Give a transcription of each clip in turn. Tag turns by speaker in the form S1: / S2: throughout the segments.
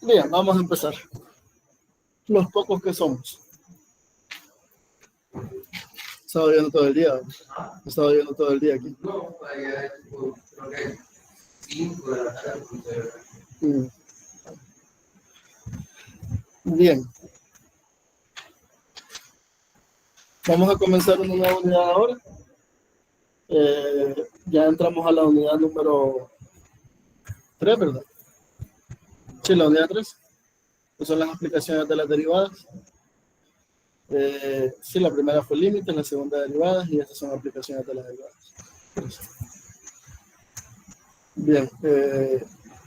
S1: Bien, vamos a empezar. Los pocos que somos. He estado viendo todo el día. He estado viendo todo el día aquí.
S2: No, allá creo que 5 de la tarde.
S1: Bien. Vamos a comenzar una nueva unidad ahora. Ya entramos a la unidad número 3, ¿verdad? Sí, la unidad 3. Que son las aplicaciones de las derivadas. Sí, la primera fue límites, la segunda derivadas y estas son aplicaciones de las derivadas. Bien,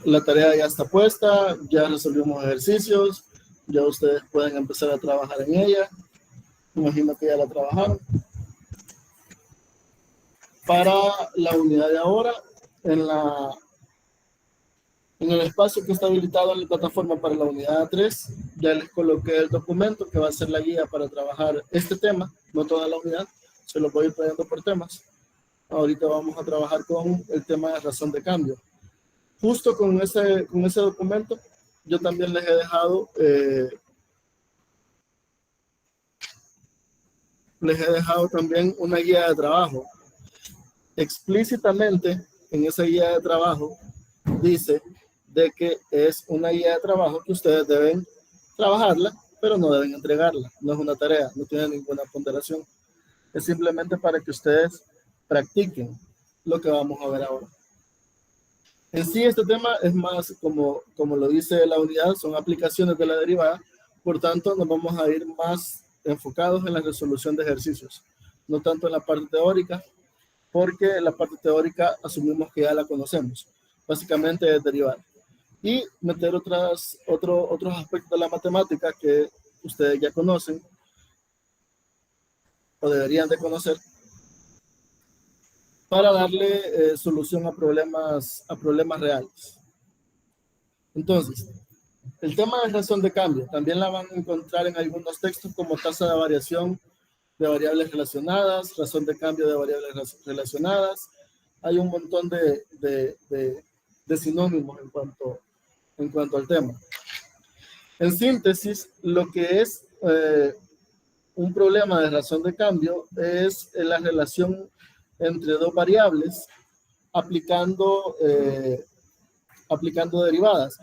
S1: la tarea ya está puesta, ya resolvimos ejercicios, ya ustedes pueden empezar a trabajar en ella. Imagino que ya la trabajaron. Para la unidad de ahora, en el espacio que está habilitado en la plataforma para la unidad 3, ya les coloqué el documento que va a ser la guía para trabajar este tema, no toda la unidad, se lo voy a ir trayendo por temas. Ahorita vamos a trabajar con el tema de razón de cambio. Justo con ese documento, yo también les he dejado también una guía de trabajo. Explícitamente, en esa guía de trabajo, dice de que es una guía de trabajo que ustedes deben trabajarla, pero no deben entregarla. No es una tarea, no tiene ninguna ponderación. Es simplemente para que ustedes practiquen lo que vamos a ver ahora. En sí, este tema es más, como lo dice la unidad, son aplicaciones de la derivada, por tanto, nos vamos a ir más enfocados en la resolución de ejercicios, no tanto en la parte teórica, porque la parte teórica asumimos que ya la conocemos. Básicamente es derivar. Y meter otros aspectos de la matemática que ustedes ya conocen, o deberían de conocer, para darle solución a problemas reales. Entonces, el tema de razón de cambio también la van a encontrar en algunos textos como tasa de variación de variables relacionadas, razón de cambio de variables relacionadas. Hay un montón de sinónimos en cuanto al tema. En síntesis, lo que es un problema de razón de cambio es la relación entre dos variables aplicando derivadas.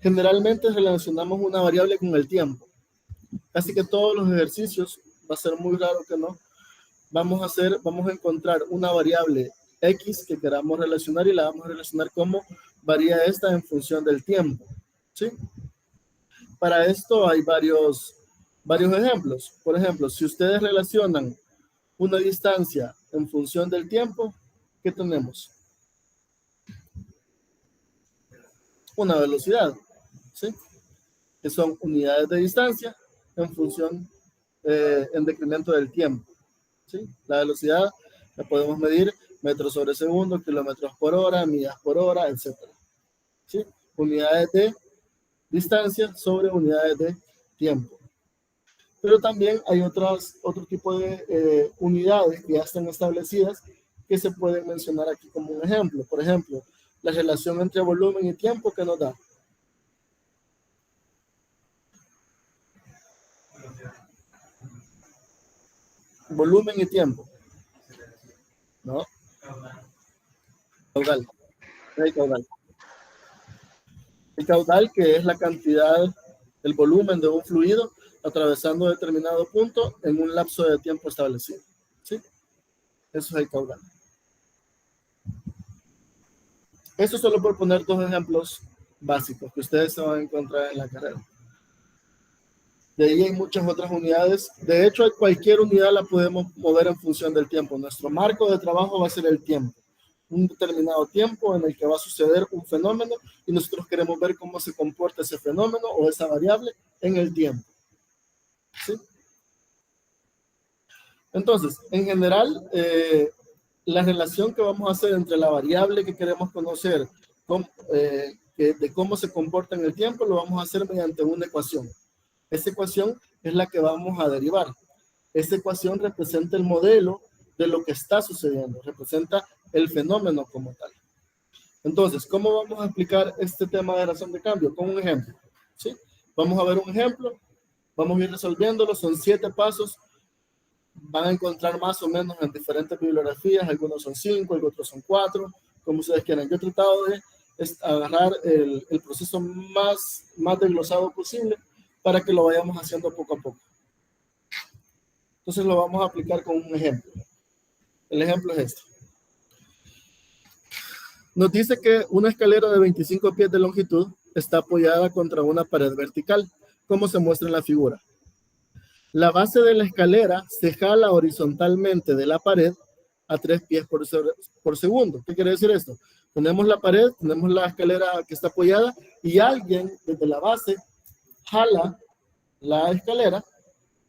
S1: Generalmente relacionamos una variable con el tiempo. Casi que todos los ejercicios, va a ser muy raro que no, vamos a encontrar una variable X que queramos relacionar y la vamos a relacionar como varía esta en función del tiempo. ¿Sí? Para esto hay varios ejemplos. Por ejemplo, si ustedes relacionan una distancia en función del tiempo, ¿qué tenemos? Una velocidad, ¿sí? Que son unidades de distancia en función, en decremento del tiempo, ¿sí? La velocidad la podemos medir metros sobre segundo, kilómetros por hora, millas por hora, etc. ¿Sí? Unidades de distancia sobre unidades de tiempo. Pero también hay otro tipo de unidades que ya están establecidas que se pueden mencionar aquí como un ejemplo. Por ejemplo, la relación entre volumen y tiempo que nos da. Volumen y tiempo. ¿No? Caudal. El caudal. El caudal, que es la cantidad, el volumen de un fluido atravesando determinado punto en un lapso de tiempo establecido. ¿Sí? Eso es el caudal. Esto solo por poner dos ejemplos básicos que ustedes se van a encontrar en la carrera. De ahí hay muchas otras unidades. De hecho, cualquier unidad la podemos mover en función del tiempo. Nuestro marco de trabajo va a ser el tiempo. Un determinado tiempo en el que va a suceder un fenómeno y nosotros queremos ver cómo se comporta ese fenómeno o esa variable en el tiempo. ¿Sí? Entonces, en general, la relación que vamos a hacer entre la variable que queremos conocer de cómo se comporta en el tiempo, lo vamos a hacer mediante una ecuación. Esa ecuación es la que vamos a derivar. Esta ecuación representa el modelo de lo que está sucediendo, representa el fenómeno como tal. Entonces, ¿cómo vamos a explicar este tema de razón de cambio? Con un ejemplo. ¿sí? Vamos a ver un ejemplo, vamos a ir resolviéndolo, son 7 pasos, van a encontrar más o menos en diferentes bibliografías, algunos son 5, otros son 4, como ustedes quieran. Yo he tratado de agarrar el proceso más desglosado posible para que lo vayamos haciendo poco a poco. Entonces lo vamos a aplicar con un ejemplo. El ejemplo es este. Nos dice que una escalera de 25 pies de longitud está apoyada contra una pared vertical, como se muestra en la figura. La base de la escalera se jala horizontalmente de la pared a 3 pies por segundo. ¿Qué quiere decir esto? Tenemos la pared, tenemos la escalera que está apoyada y alguien desde la base jala la escalera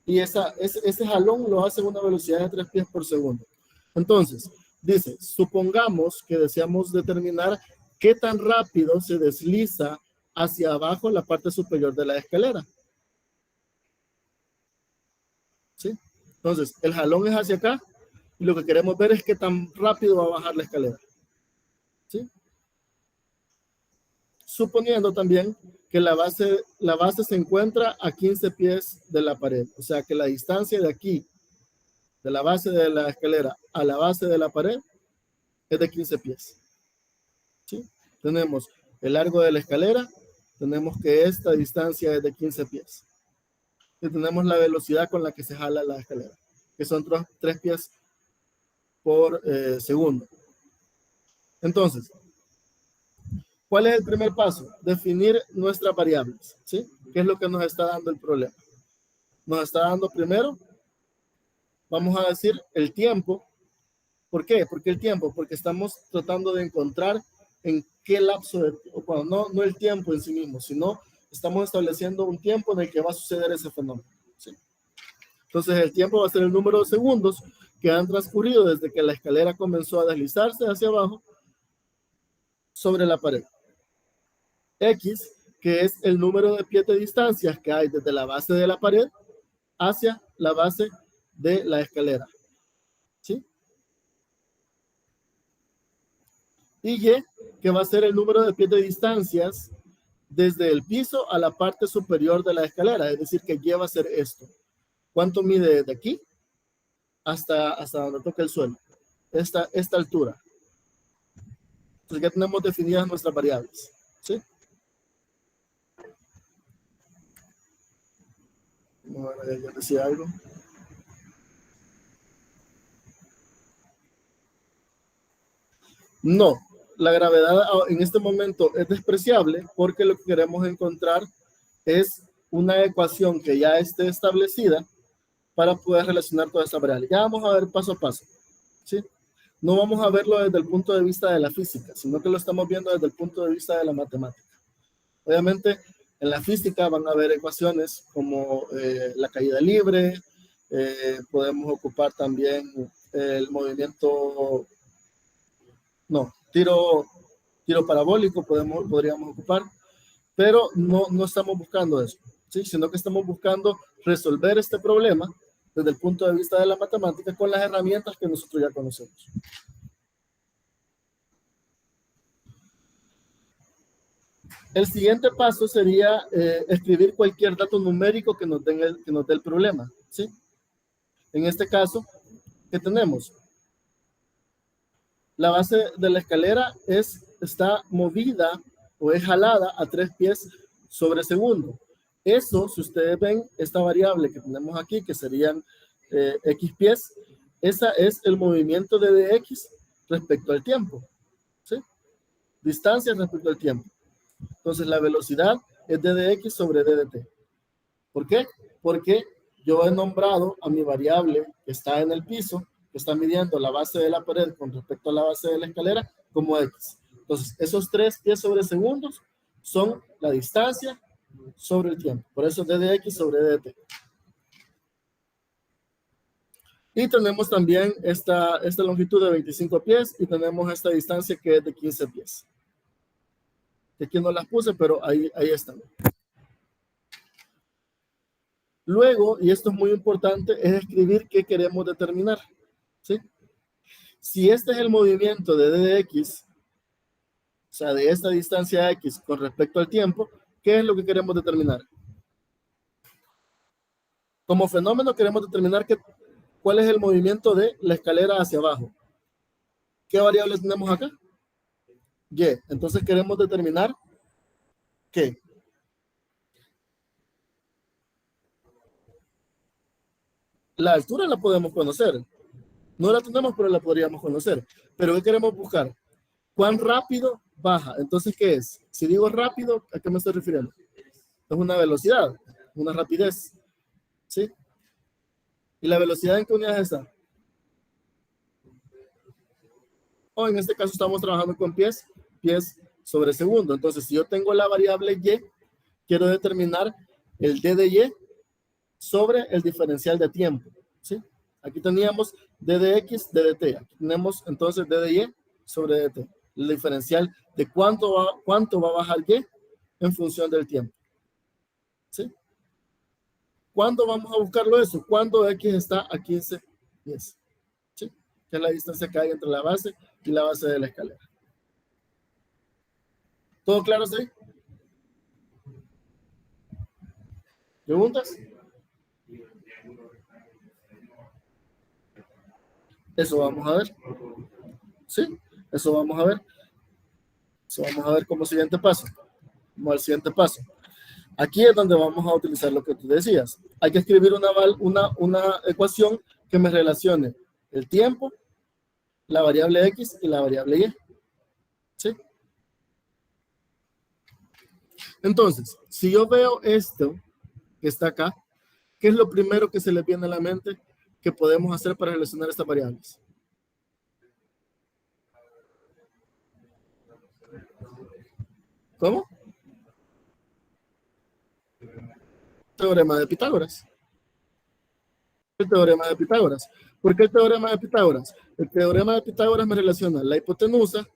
S1: y ese jalón lo hace a una velocidad de 3 pies por segundo. Entonces, dice, supongamos que deseamos determinar qué tan rápido se desliza hacia abajo la parte superior de la escalera. ¿Sí? Entonces, el jalón es hacia acá y lo que queremos ver es qué tan rápido va a bajar la escalera. ¿Sí? Suponiendo también que la base se encuentra a 15 pies de la pared. O sea que la distancia de aquí, de la base de la escalera a la base de la pared, es de 15 pies. ¿Sí? Tenemos el largo de la escalera, tenemos que esta distancia es de 15 pies. Y tenemos la velocidad con la que se jala la escalera, que son 3 pies por segundo. Entonces, ¿cuál es el primer paso? Definir nuestras variables, ¿sí? ¿Qué es lo que nos está dando el problema? Nos está dando primero, vamos a decir, el tiempo. ¿Por qué? ¿Por qué el tiempo? Porque estamos tratando de encontrar en qué lapso de tiempo, bueno, no el tiempo en sí mismo, sino estamos estableciendo un tiempo en el que va a suceder ese fenómeno, ¿sí? Entonces el tiempo va a ser el número de segundos que han transcurrido desde que la escalera comenzó a deslizarse hacia abajo sobre la pared. X, que es el número de pies de distancias que hay desde la base de la pared hacia la base de la escalera, ¿sí? Y Y, que va a ser el número de pies de distancias desde el piso a la parte superior de la escalera, es decir, que Y va a ser esto. ¿Cuánto mide de aquí hasta donde toca el suelo? Esta altura. Entonces ya tenemos definidas nuestras variables, ¿sí? ¿Ya decía algo? No, la gravedad en este momento es despreciable porque lo que queremos encontrar es una ecuación que ya esté establecida para poder relacionar todas estas variables. Ya vamos a ver paso a paso, ¿sí? No vamos a verlo desde el punto de vista de la física, sino que lo estamos viendo desde el punto de vista de la matemática. Obviamente, en la física van a haber ecuaciones como la caída libre, podemos ocupar también el movimiento, no, tiro parabólico podríamos ocupar, pero no estamos buscando eso, ¿sí? Sino que estamos buscando resolver este problema desde el punto de vista de la matemática con las herramientas que nosotros ya conocemos. El siguiente paso sería escribir cualquier dato numérico que nos dé el problema, ¿sí? En este caso, ¿qué tenemos? La base de la escalera está movida o es jalada a 3 pies sobre segundo. Eso, si ustedes ven esta variable que tenemos aquí, que serían X pies, esa es el movimiento de dx respecto al tiempo, ¿sí? Distancia respecto al tiempo. Entonces la velocidad es d de x sobre d de t. ¿Por qué? Porque yo he nombrado a mi variable que está en el piso, que está midiendo la base de la pared con respecto a la base de la escalera, como x. Entonces esos 3 pies sobre segundos son la distancia sobre el tiempo. Por eso d de x sobre d de t. Y tenemos también esta longitud de 25 pies y tenemos esta distancia que es de 15 pies. Aquí no las puse, pero ahí están. Luego, y esto es muy importante, es escribir qué queremos determinar, ¿sí? Si este es el movimiento de d de x, o sea, de esta distancia x con respecto al tiempo, ¿qué es lo que queremos determinar? Como fenómeno queremos determinar cuál es el movimiento de la escalera hacia abajo. ¿Qué variable tenemos acá? Y. Entonces queremos determinar ¿qué? La altura la podemos conocer. No la tenemos, pero la podríamos conocer. Pero ¿qué queremos buscar? ¿Cuán rápido baja? Entonces, ¿qué es? Si digo rápido, ¿a qué me estoy refiriendo? Es una velocidad, una rapidez. ¿Sí? ¿Y la velocidad en qué unidad está? O en este caso estamos trabajando con pies sobre segundo. Entonces, si yo tengo la variable y, quiero determinar el d de y sobre el diferencial de tiempo. ¿Sí? Aquí teníamos d de x, d de t. Aquí tenemos entonces d de y sobre dt. El diferencial de cuánto va a bajar y en función del tiempo. ¿Sí? ¿Cuándo vamos a buscarlo eso? Cuando x está a 15 pies. ¿Sí? Que es la distancia que hay entre la base y la base de la escalera. ¿Todo claro, sí? ¿Preguntas? Eso vamos a ver. ¿Sí? Eso vamos a ver. Eso vamos a ver como siguiente paso. Como el siguiente paso. Aquí es donde vamos a utilizar lo que tú decías. Hay que escribir una ecuación que me relacione el tiempo, la variable x y la variable y. ¿Sí? Entonces, si yo veo esto que está acá, ¿qué es lo primero que se le viene a la mente que podemos hacer para relacionar estas variables? ¿Cómo? Teorema de Pitágoras. El teorema de Pitágoras. ¿Por qué el teorema de Pitágoras? El teorema de Pitágoras me relaciona la hipotenusa,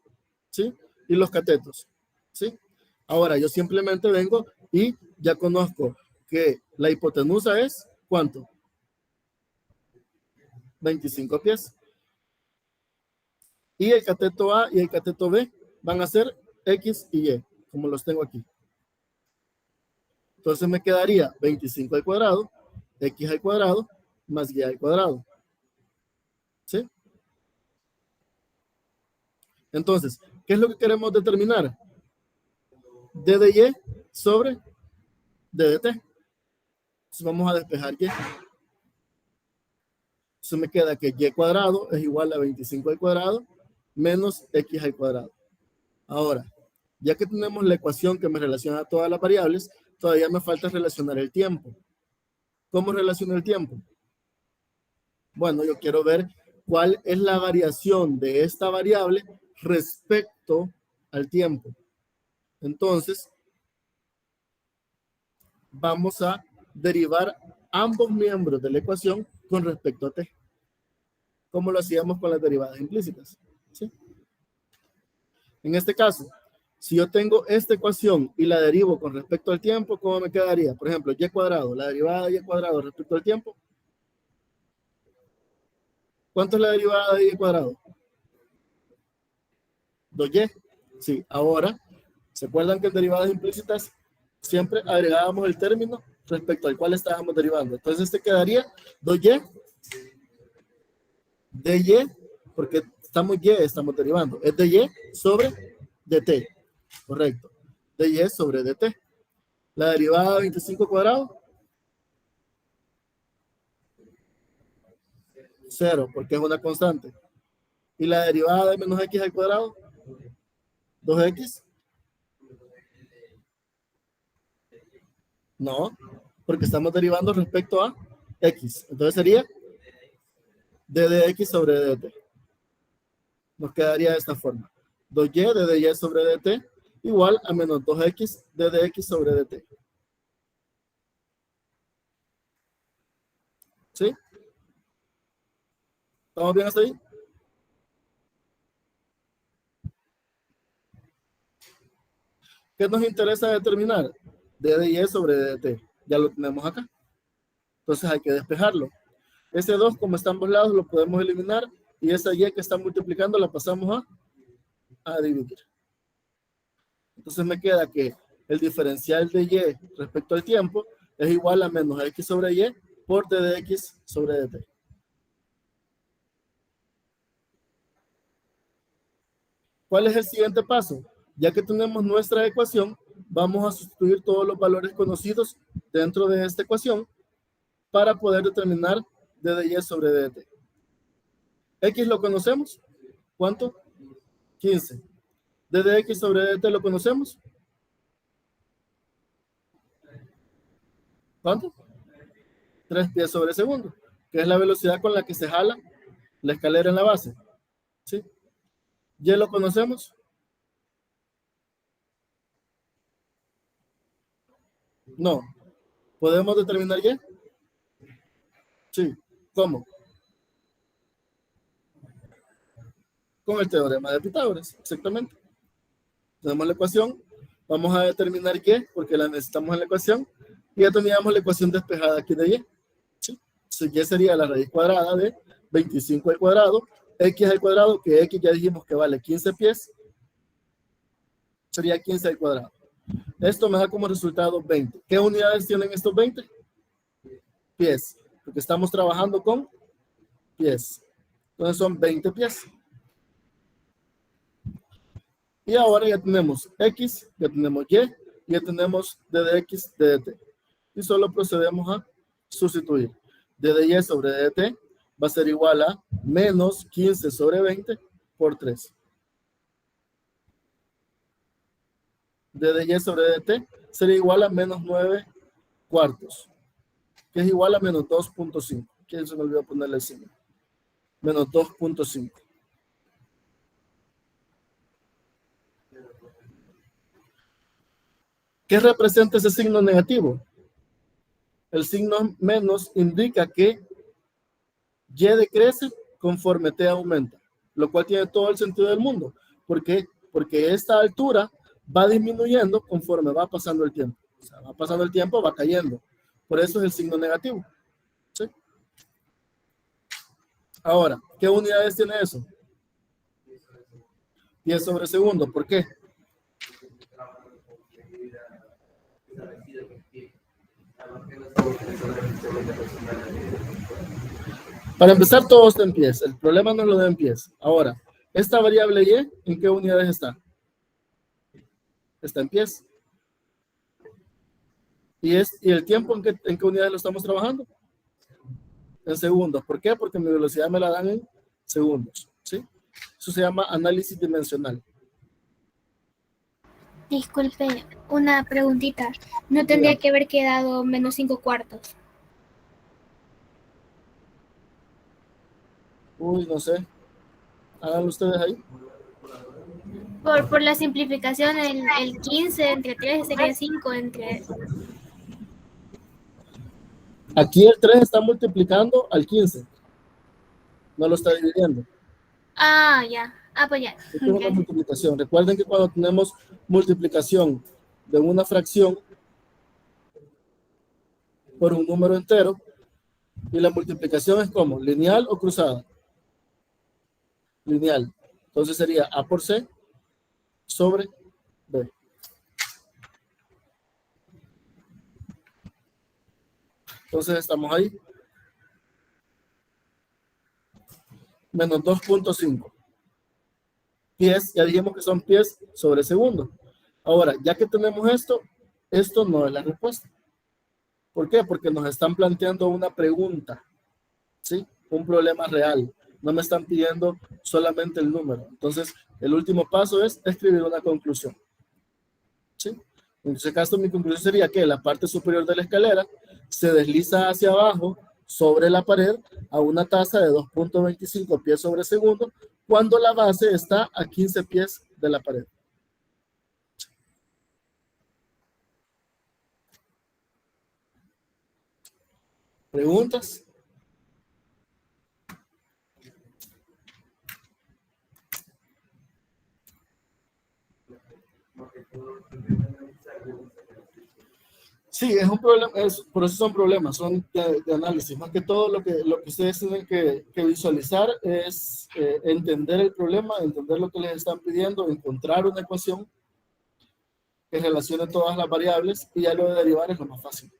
S1: ¿sí? Y los catetos, ¿sí? Ahora, yo simplemente vengo y ya conozco que la hipotenusa es, ¿cuánto? 25 pies. Y el cateto A y el cateto B van a ser X y Y, como los tengo aquí. Entonces me quedaría 25 al cuadrado, X al cuadrado, más Y al cuadrado. ¿Sí? Entonces, ¿qué es lo que queremos determinar? D de Y sobre D de T. Entonces vamos a despejar Y. Eso me queda que Y cuadrado es igual a 25 al cuadrado menos X al cuadrado. Ahora, ya que tenemos la ecuación que me relaciona a todas las variables, todavía me falta relacionar el tiempo. ¿Cómo relaciono el tiempo? Bueno, yo quiero ver cuál es la variación de esta variable respecto al tiempo. Entonces, vamos a derivar ambos miembros de la ecuación con respecto a t. Como lo hacíamos con las derivadas implícitas. ¿Sí? En este caso, si yo tengo esta ecuación y la derivo con respecto al tiempo, ¿cómo me quedaría? Por ejemplo, y cuadrado, la derivada de y cuadrado respecto al tiempo. ¿Cuánto es la derivada de y cuadrado? 2y. Sí, ahora, ¿se acuerdan que en derivadas implícitas siempre agregábamos el término respecto al cual estábamos derivando? Entonces este quedaría 2y de y, porque estamos derivando, es de y sobre dt, correcto, de y sobre dt. La derivada de 25 cuadrado, 0, porque es una constante. Y la derivada de menos x al cuadrado, 2x. No, porque estamos derivando respecto a x. Entonces sería d de x sobre dt. Nos quedaría de esta forma. 2y de dy sobre dt igual a menos 2x de dx sobre dt. ¿Sí? ¿Estamos bien hasta ahí? ¿Qué nos interesa determinar? D de y sobre dt. Ya lo tenemos acá. Entonces hay que despejarlo. Ese 2, como está en ambos lados, lo podemos eliminar. Y esa y que está multiplicando la pasamos a dividir. Entonces me queda que el diferencial de y respecto al tiempo es igual a menos x sobre y por d de x sobre dt. ¿Cuál es el siguiente paso? Ya que tenemos nuestra ecuación, vamos a sustituir todos los valores conocidos dentro de esta ecuación para poder determinar d de y sobre dt. X lo conocemos. ¿Cuánto? 15. D de x sobre dt lo conocemos. ¿Cuánto? 3 pies sobre segundo, que es la velocidad con la que se jala la escalera en la base. ¿Sí? ¿Y lo conocemos? No. ¿Podemos determinar y? Sí. ¿Cómo? Con el teorema de Pitágoras, exactamente. Tenemos la ecuación, vamos a determinar y, porque la necesitamos en la ecuación, y ya teníamos la ecuación despejada aquí de y. ¿Sí? Entonces, y sería la raíz cuadrada de 25 al cuadrado, x al cuadrado, que x ya dijimos que vale 15 pies, sería 15 al cuadrado. Esto me da como resultado 20. ¿Qué unidades tienen estos 20? Pies, porque estamos trabajando con pies. Entonces son 20 pies. Y ahora ya tenemos x, ya tenemos y, ya tenemos d de x, d de t. Y solo procedemos a sustituir. D de y sobre d de t va a ser igual a menos 15 sobre 20 por 3. D de y sobre d de t sería igual a menos 9 cuartos, que es igual a menos 2.5. ¿Quién se me olvidó ponerle el signo? Menos 2.5. ¿Qué representa ese signo negativo? El signo menos indica que y decrece conforme t aumenta, lo cual tiene todo el sentido del mundo. ¿Por qué? Porque esta altura va disminuyendo conforme va pasando el tiempo. O sea, va pasando el tiempo, va cayendo. Por eso es el signo negativo. ¿Sí? Ahora, ¿qué unidades tiene eso? 10 sobre segundo. ¿Por qué? Para empezar, todo está en pies. El problema no es lo de en pies. Ahora, esta variable y, ¿en qué unidades está? Está en pies. ¿Y el tiempo en qué unidades lo estamos trabajando? En segundos. ¿Por qué? Porque mi velocidad me la dan en segundos. ¿Sí? Eso se llama análisis dimensional.
S3: Disculpe, una preguntita. ¿No tendría que haber quedado menos 5 cuartos?
S1: Uy, no sé. Háganlo ustedes ahí.
S3: Por la simplificación, el 15 entre 3 sería 5 entre...
S1: Aquí el 3 está multiplicando al 15. No lo está dividiendo.
S3: Ah, ya. Ah, pues ya.
S1: Esto es una multiplicación. Recuerden que cuando tenemos multiplicación de una fracción por un número entero, y la multiplicación es como, lineal o cruzada. Lineal. Entonces sería A por C sobre B. Entonces estamos ahí. Menos 2.5. Pies, ya dijimos que son pies sobre segundo. Ahora, ya que tenemos esto no es la respuesta. ¿Por qué? Porque nos están planteando una pregunta, ¿sí? Un problema real. No me están pidiendo solamente el número. Entonces, el último paso es escribir una conclusión, ¿sí? En ese caso, mi conclusión sería que la parte superior de la escalera se desliza hacia abajo sobre la pared a una tasa de 2.25 pies sobre segundo cuando la base está a 15 pies de la pared. ¿Preguntas? Sí, es un problema, por eso son problemas, son de análisis. Más que todo lo que ustedes tienen que visualizar es entender el problema, entender lo que les están pidiendo, encontrar una ecuación que relacione todas las variables y ya lo de derivar es lo más fácil.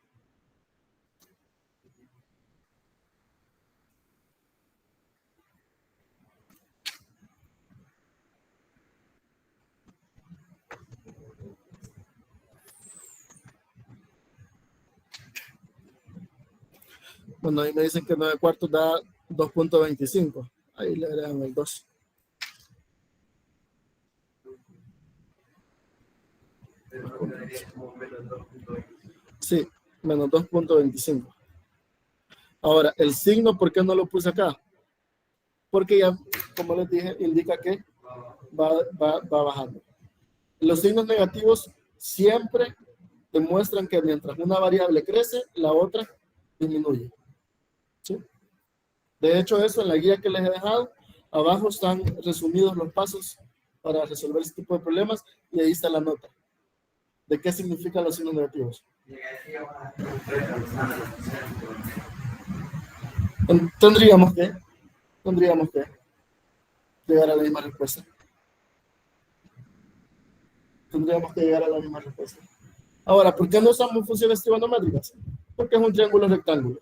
S1: Bueno, ahí me dicen que 9 cuartos da 2.25. Ahí le agregan el 2. Sí, menos 2.25. Ahora, el signo, ¿por qué no lo puse acá? Porque ya, como les dije, indica que va bajando. Los signos negativos siempre demuestran que mientras una variable crece, la otra disminuye. ¿Sí? De hecho, eso en la guía que les he dejado, abajo están resumidos los pasos para resolver este tipo de problemas y ahí está la nota de qué significan los signos negativos. Tendríamos que llegar a la misma respuesta. Ahora, ¿por qué no usamos funciones trigonométricas? Porque es un triángulo rectángulo.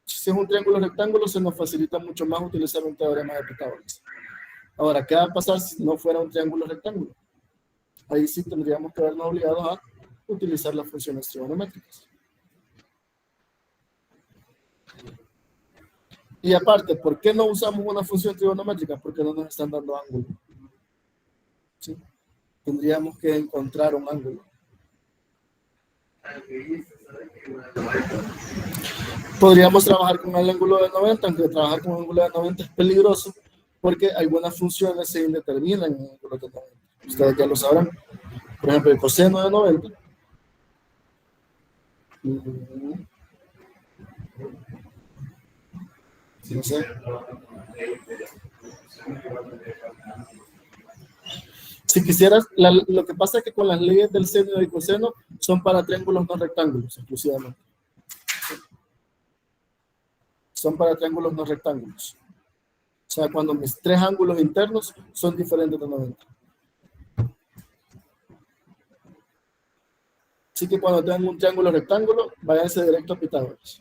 S1: Si es un triángulo rectángulo, se nos facilita mucho más utilizar un teorema de Pitágoras. Ahora, ¿qué va a pasar si no fuera un triángulo rectángulo? Ahí sí tendríamos que vernos obligados a utilizar las funciones trigonométricas. Y aparte, ¿por qué no usamos una función trigonométrica? Porque no nos están dando ángulo. ¿Sí? Tendríamos que encontrar un ángulo. Podríamos trabajar con el ángulo de 90, aunque trabajar con el ángulo de 90 es peligroso, porque algunas funciones se indeterminan en el ángulo de 90. Ustedes ya lo sabrán. Por ejemplo, el coseno de 90. No sé. Si quisieras, lo que pasa es que con las leyes del seno y del coseno son para triángulos no rectángulos, exclusivamente. Son para triángulos no rectángulos. O sea, cuando mis tres ángulos internos son diferentes de 90. Así que cuando tengan un triángulo rectángulo, váyanse directo a Pitágoras.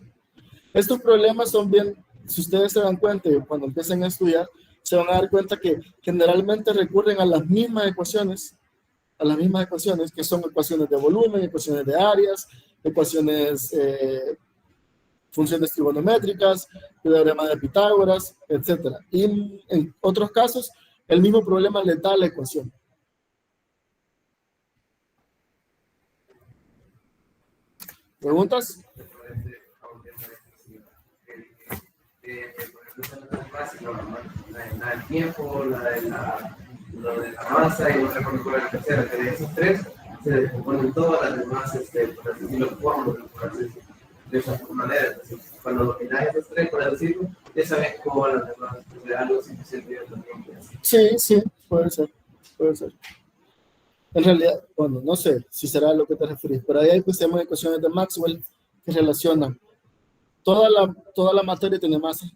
S1: Estos problemas son bien, si ustedes se dan cuenta y cuando empiecen a estudiar, se van a dar cuenta que generalmente recurren a las mismas ecuaciones, que son ecuaciones de volumen, ecuaciones de áreas, ecuaciones, funciones trigonométricas, teorema de Pitágoras, etc. Y en otros casos, el mismo problema le da la ecuación. ¿Preguntas? La del tiempo, lo de la masa y otra con la tercera, que de esos tres se descomponen todas las demás, por así decirlo, fórmulas, de esa manera. Entonces, cuando miras esos tres, por decirlo, ya sabes cómo las demás, algo suficiente. Sí, puede ser. En realidad, bueno, no sé si será a lo que te referís, pero ahí hay que se llaman ecuaciones de Maxwell que relacionan toda la materia tiene masa,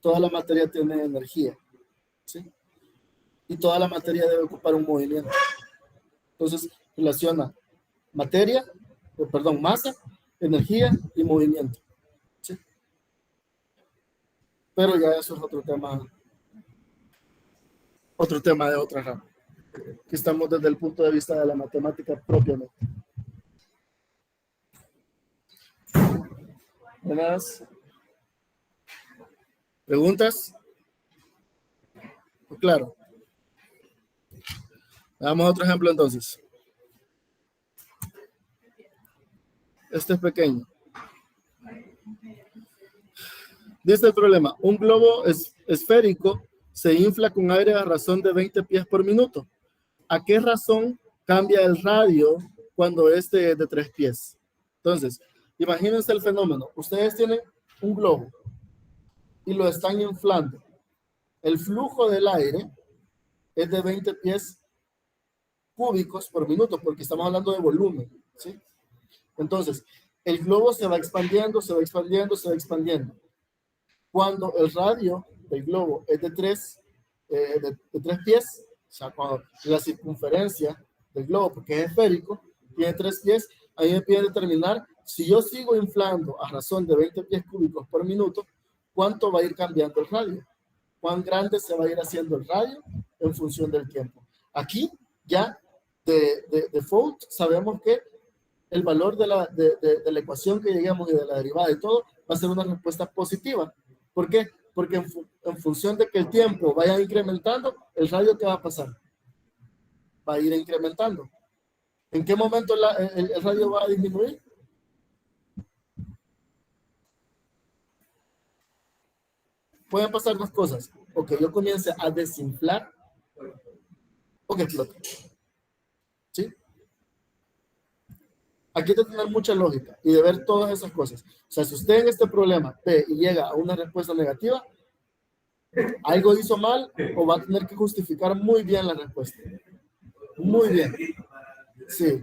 S1: toda la materia tiene energía, ¿sí? Y toda la materia debe ocupar un movimiento. Entonces, relaciona masa, energía y movimiento, ¿sí? Pero ya eso es otro tema de otra rama. Que estamos desde el punto de vista de la matemática propiamente. ¿Demás? ¿Preguntas? Claro. Hagamos otro ejemplo entonces. Este es pequeño. Dice el problema, un globo esférico se infla con aire a razón de 20 pies por minuto. ¿A qué razón cambia el radio cuando este es de 3 pies? Entonces, imagínense el fenómeno. Ustedes tienen un globo y lo están inflando. El flujo del aire es de 20 pies cúbicos por minuto, porque estamos hablando de volumen, ¿sí? Entonces, el globo se va expandiendo. Cuando el radio del globo es de 3 pies, o sea, cuando la circunferencia del globo, porque es esférico, tiene 3 pies, ahí me pide determinar si yo sigo inflando a razón de 20 pies cúbicos por minuto, cuánto va a ir cambiando el radio, cuán grande se va a ir haciendo el radio en función del tiempo. Aquí ya de default sabemos que el valor de la ecuación que lleguemos y de la derivada y todo va a ser una respuesta positiva. ¿Por qué? Porque en función de que el tiempo vaya incrementando, el radio ¿qué va a pasar? Va a ir incrementando. ¿En qué momento el radio va a disminuir? Pueden pasar 2 cosas. O que yo comience a desinflar o que explote. ¿Sí? Aquí hay que tener mucha lógica y de ver todas esas cosas. O sea, si usted en este problema ve y llega a una respuesta negativa, algo hizo mal o va a tener que justificar muy bien la respuesta. Muy bien. Sí.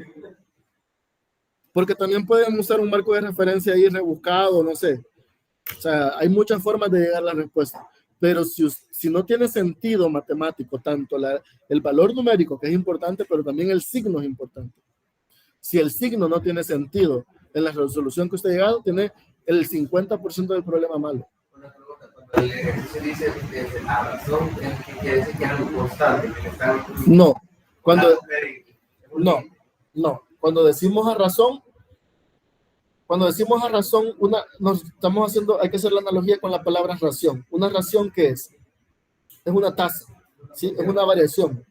S1: Porque también pueden usar un marco de referencia ahí rebuscado, no sé. O sea, hay muchas formas de llegar a la respuesta. Pero si no tiene sentido matemático, tanto el valor numérico, que es importante, pero también el signo es importante. Si el signo no tiene sentido en la resolución que usted ha llegado, tiene el 50% del problema malo.
S2: Una pregunta, cuando el ejercicio dice que la razón, ¿qué quiere decir que es algo constante?
S1: No. No. Cuando decimos a razón, hay que hacer la analogía con la palabra ración. Una ración, ¿qué es? Es una tasa, ¿sí? Es una variación.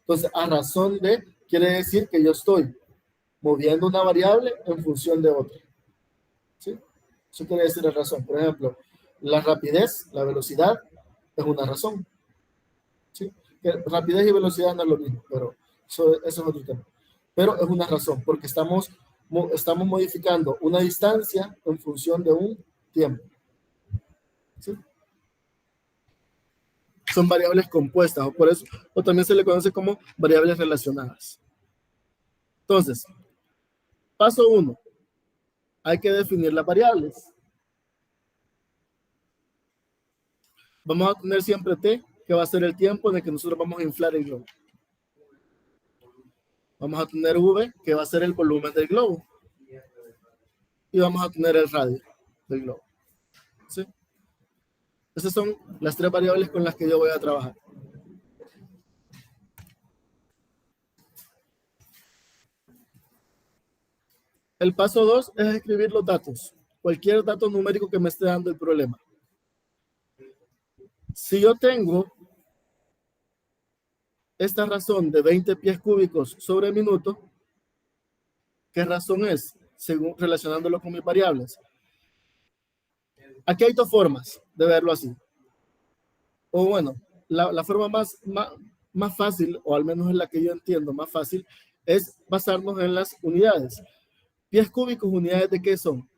S1: Entonces, a razón de quiere decir que yo estoy moviendo una variable en función de otra. ¿Sí? Eso quiere decir la razón. Por ejemplo, la rapidez, la velocidad, es una razón. ¿Sí? Que rapidez y velocidad no es lo mismo, pero eso es otro tema. Pero es una razón, porque estamos modificando una distancia en función de un tiempo. ¿Sí? Son variables compuestas, o también se le conoce como variables relacionadas. Entonces, paso 1. Hay que definir las variables. Vamos a tener siempre T, que va a ser el tiempo en el que nosotros vamos a inflar el globo. Vamos a tener V, que va a ser el volumen del globo. Y vamos a tener el radio del globo. ¿Sí? Esas son las 3 variables con las que yo voy a trabajar. El paso 2 es escribir los datos. Cualquier dato numérico que me esté dando el problema. Si yo tengo esta razón de 20 pies cúbicos sobre minuto, ¿qué razón es? Según relacionándolo con mis variables. Aquí hay 2 formas de verlo así. O bueno, la forma más fácil, o al menos es la que yo entiendo más fácil, es basarnos en las unidades. Pies cúbicos, ¿unidades de qué son?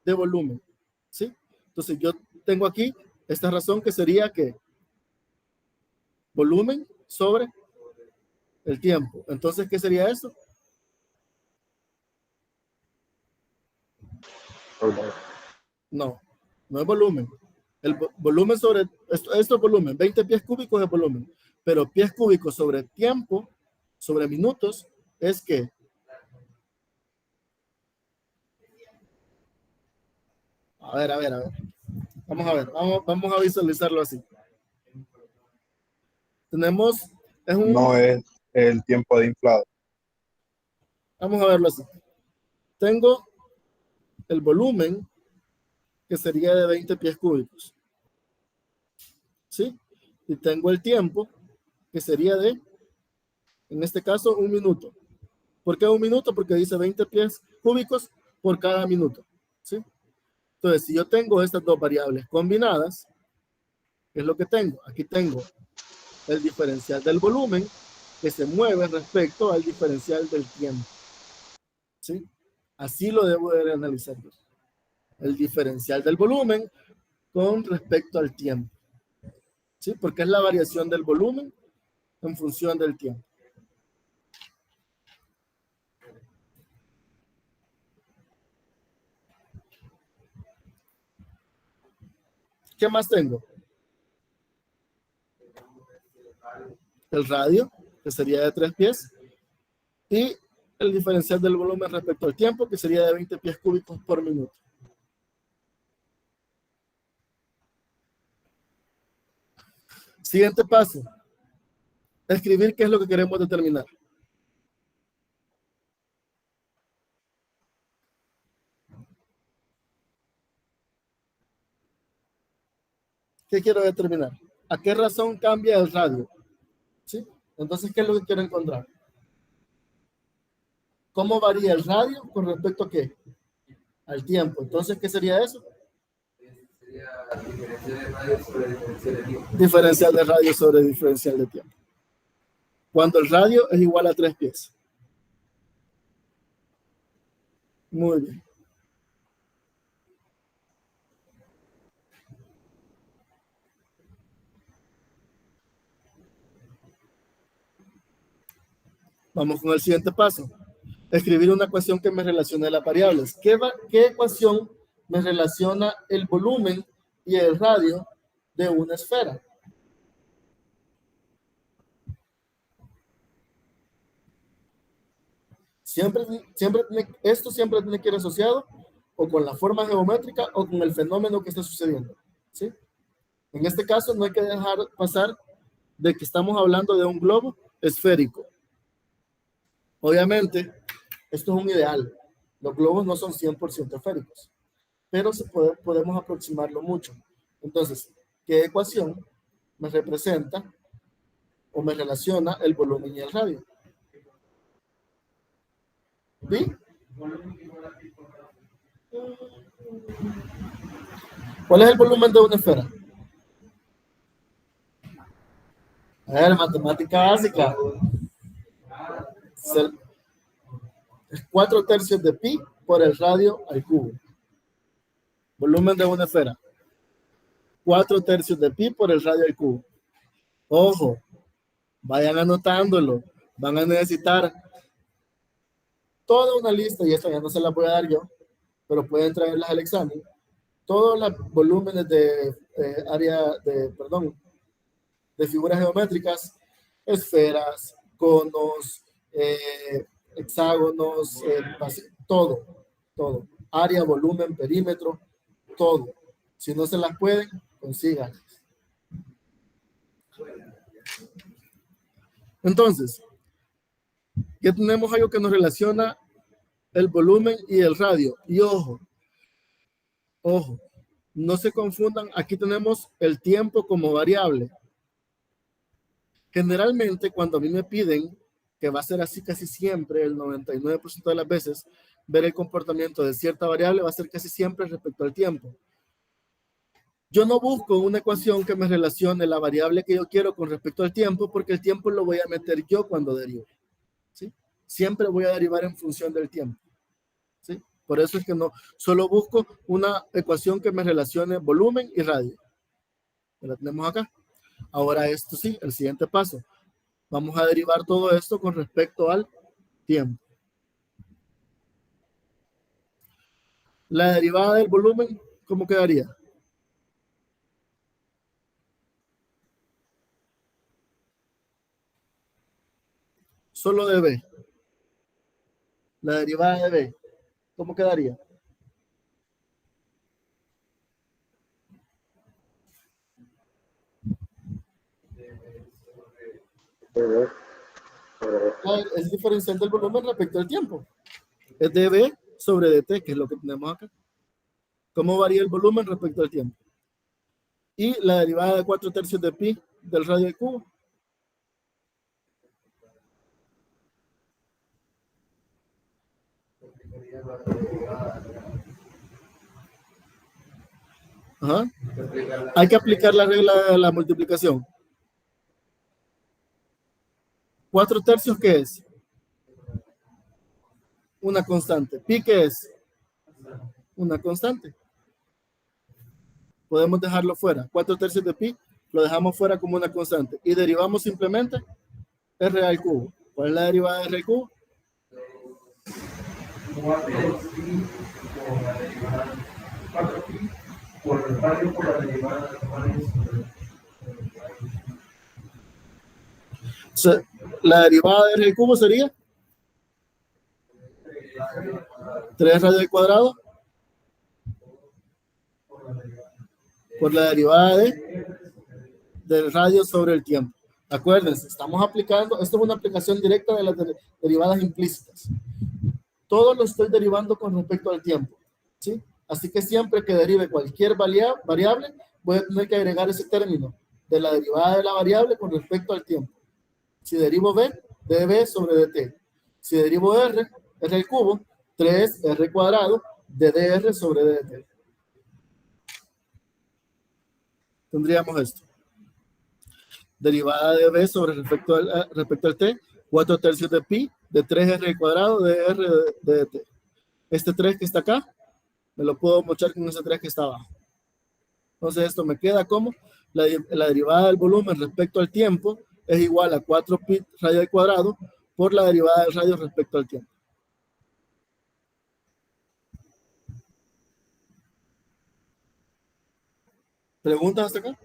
S1: De volumen. ¿Sí? Entonces yo tengo aquí esta razón que sería que volumen sobre el tiempo. Entonces, ¿qué sería eso? No es volumen. El volumen sobre, esto es volumen, 20 pies cúbicos de volumen, pero pies cúbicos sobre tiempo, sobre minutos, es que a ver. Vamos a visualizarlo así. Tenemos,
S4: No es el tiempo de inflado.
S1: Vamos a verlo así. Tengo el volumen, que sería de 20 pies cúbicos. ¿Sí? Y tengo el tiempo, que sería de, en este caso, 1 minuto. ¿Por qué 1 minuto? Porque dice 20 pies cúbicos por cada minuto. ¿Sí? Entonces, si yo tengo estas 2 variables combinadas, ¿qué es lo que tengo? Aquí tengo el diferencial del volumen que se mueve respecto al diferencial del tiempo. ¿Sí? Así lo debo de analizar yo. El diferencial del volumen con respecto al tiempo. ¿Sí? Porque es la variación del volumen en función del tiempo. ¿Qué más tengo? El radio, que sería de 3 pies, y el diferencial del volumen respecto al tiempo, que sería de 20 pies cúbicos por minuto. Siguiente paso. Escribir qué es lo que queremos determinar. ¿Qué quiero determinar? ¿A qué razón cambia el radio? ¿Sí? Entonces, ¿qué es lo que quiero encontrar? ¿Cómo varía el radio con respecto a qué? Al tiempo. Entonces, ¿qué sería eso?
S2: Sería diferencial de radio sobre diferencial de tiempo.
S1: Diferencial de radio sobre diferencial de tiempo. Cuando el radio es igual a 3 pies. Muy bien. Vamos con el siguiente paso. Escribir una ecuación que me relacione las variables. ¿Qué ecuación me relaciona el volumen y el radio de una esfera? Esto siempre tiene que ir asociado o con la forma geométrica o con el fenómeno que está sucediendo, ¿sí? En este caso no hay que dejar pasar de que estamos hablando de un globo esférico. Obviamente, esto es un ideal. Los globos no son 100% esféricos, pero podemos aproximarlo mucho. Entonces, ¿qué ecuación me representa o me relaciona el volumen y el radio? ¿Sí? ¿Cuál es el volumen de una esfera? A ver, matemática básica. Es 4/3 de pi por el radio al cubo. Volumen de una esfera. 4/3 de pi por el radio al cubo. Ojo, vayan anotándolo. Van a necesitar toda una lista, y esta ya no se la voy a dar yo, pero pueden traerlas al examen. Todos los volúmenes de de figuras geométricas, esferas, conos, hexágonos, todo. Área, volumen, perímetro, todo. Si no se las pueden, consíganlas. Entonces, ya tenemos algo que nos relaciona el volumen y el radio. Y ojo, no se confundan, aquí tenemos el tiempo como variable. Generalmente, cuando a mí me piden, que va a ser así casi siempre, el 99% de las veces, ver el comportamiento de cierta variable va a ser casi siempre respecto al tiempo. Yo no busco una ecuación que me relacione la variable que yo quiero con respecto al tiempo, porque el tiempo lo voy a meter yo cuando derive. ¿Sí? Siempre voy a derivar en función del tiempo. ¿Sí? Por eso es que no, solo busco una ecuación que me relacione volumen y radio. La tenemos acá. Ahora esto sí, el siguiente paso. Vamos a derivar todo esto con respecto al tiempo. La derivada del volumen, ¿cómo quedaría? Solo de B. La derivada de B, ¿cómo quedaría? Es diferencial del volumen respecto al tiempo. Es dB sobre dt, que es lo que tenemos acá. ¿Cómo varía el volumen respecto al tiempo? Y la derivada de 4/3 de pi del radio al cubo. Ajá. Hay que aplicar la regla de la multiplicación. 4/3, ¿qué es? Una constante. Pi, ¿qué es? Una constante. Podemos dejarlo fuera. 4/3 de pi lo dejamos fuera como una constante. Y derivamos simplemente r al cubo. ¿Cuál es la derivada de r al cubo?
S5: 4pi por el radio por la derivada de
S1: la derivada de r al cubo sería 3 radio al cuadrado por la derivada del radio sobre el tiempo. Acuérdense, estamos aplicando, esto es una aplicación directa de las derivadas implícitas. Todo lo estoy derivando con respecto al tiempo, ¿sí? Así que siempre que derive cualquier variable, voy a tener que agregar ese término de la derivada de la variable con respecto al tiempo. Si derivo b, db sobre dt. Si derivo r, r al cubo, 3r cuadrado de dr sobre dt. Tendríamos esto. Derivada de b sobre respecto al t, 4 tercios de pi de 3r al cuadrado de r de dt. Este 3 que está acá, me lo puedo mochar con ese 3 que está abajo. Entonces esto me queda como la derivada del volumen respecto al tiempo es igual a 4 pi radio al cuadrado por la derivada del radio respecto al tiempo. ¿Preguntas hasta acá?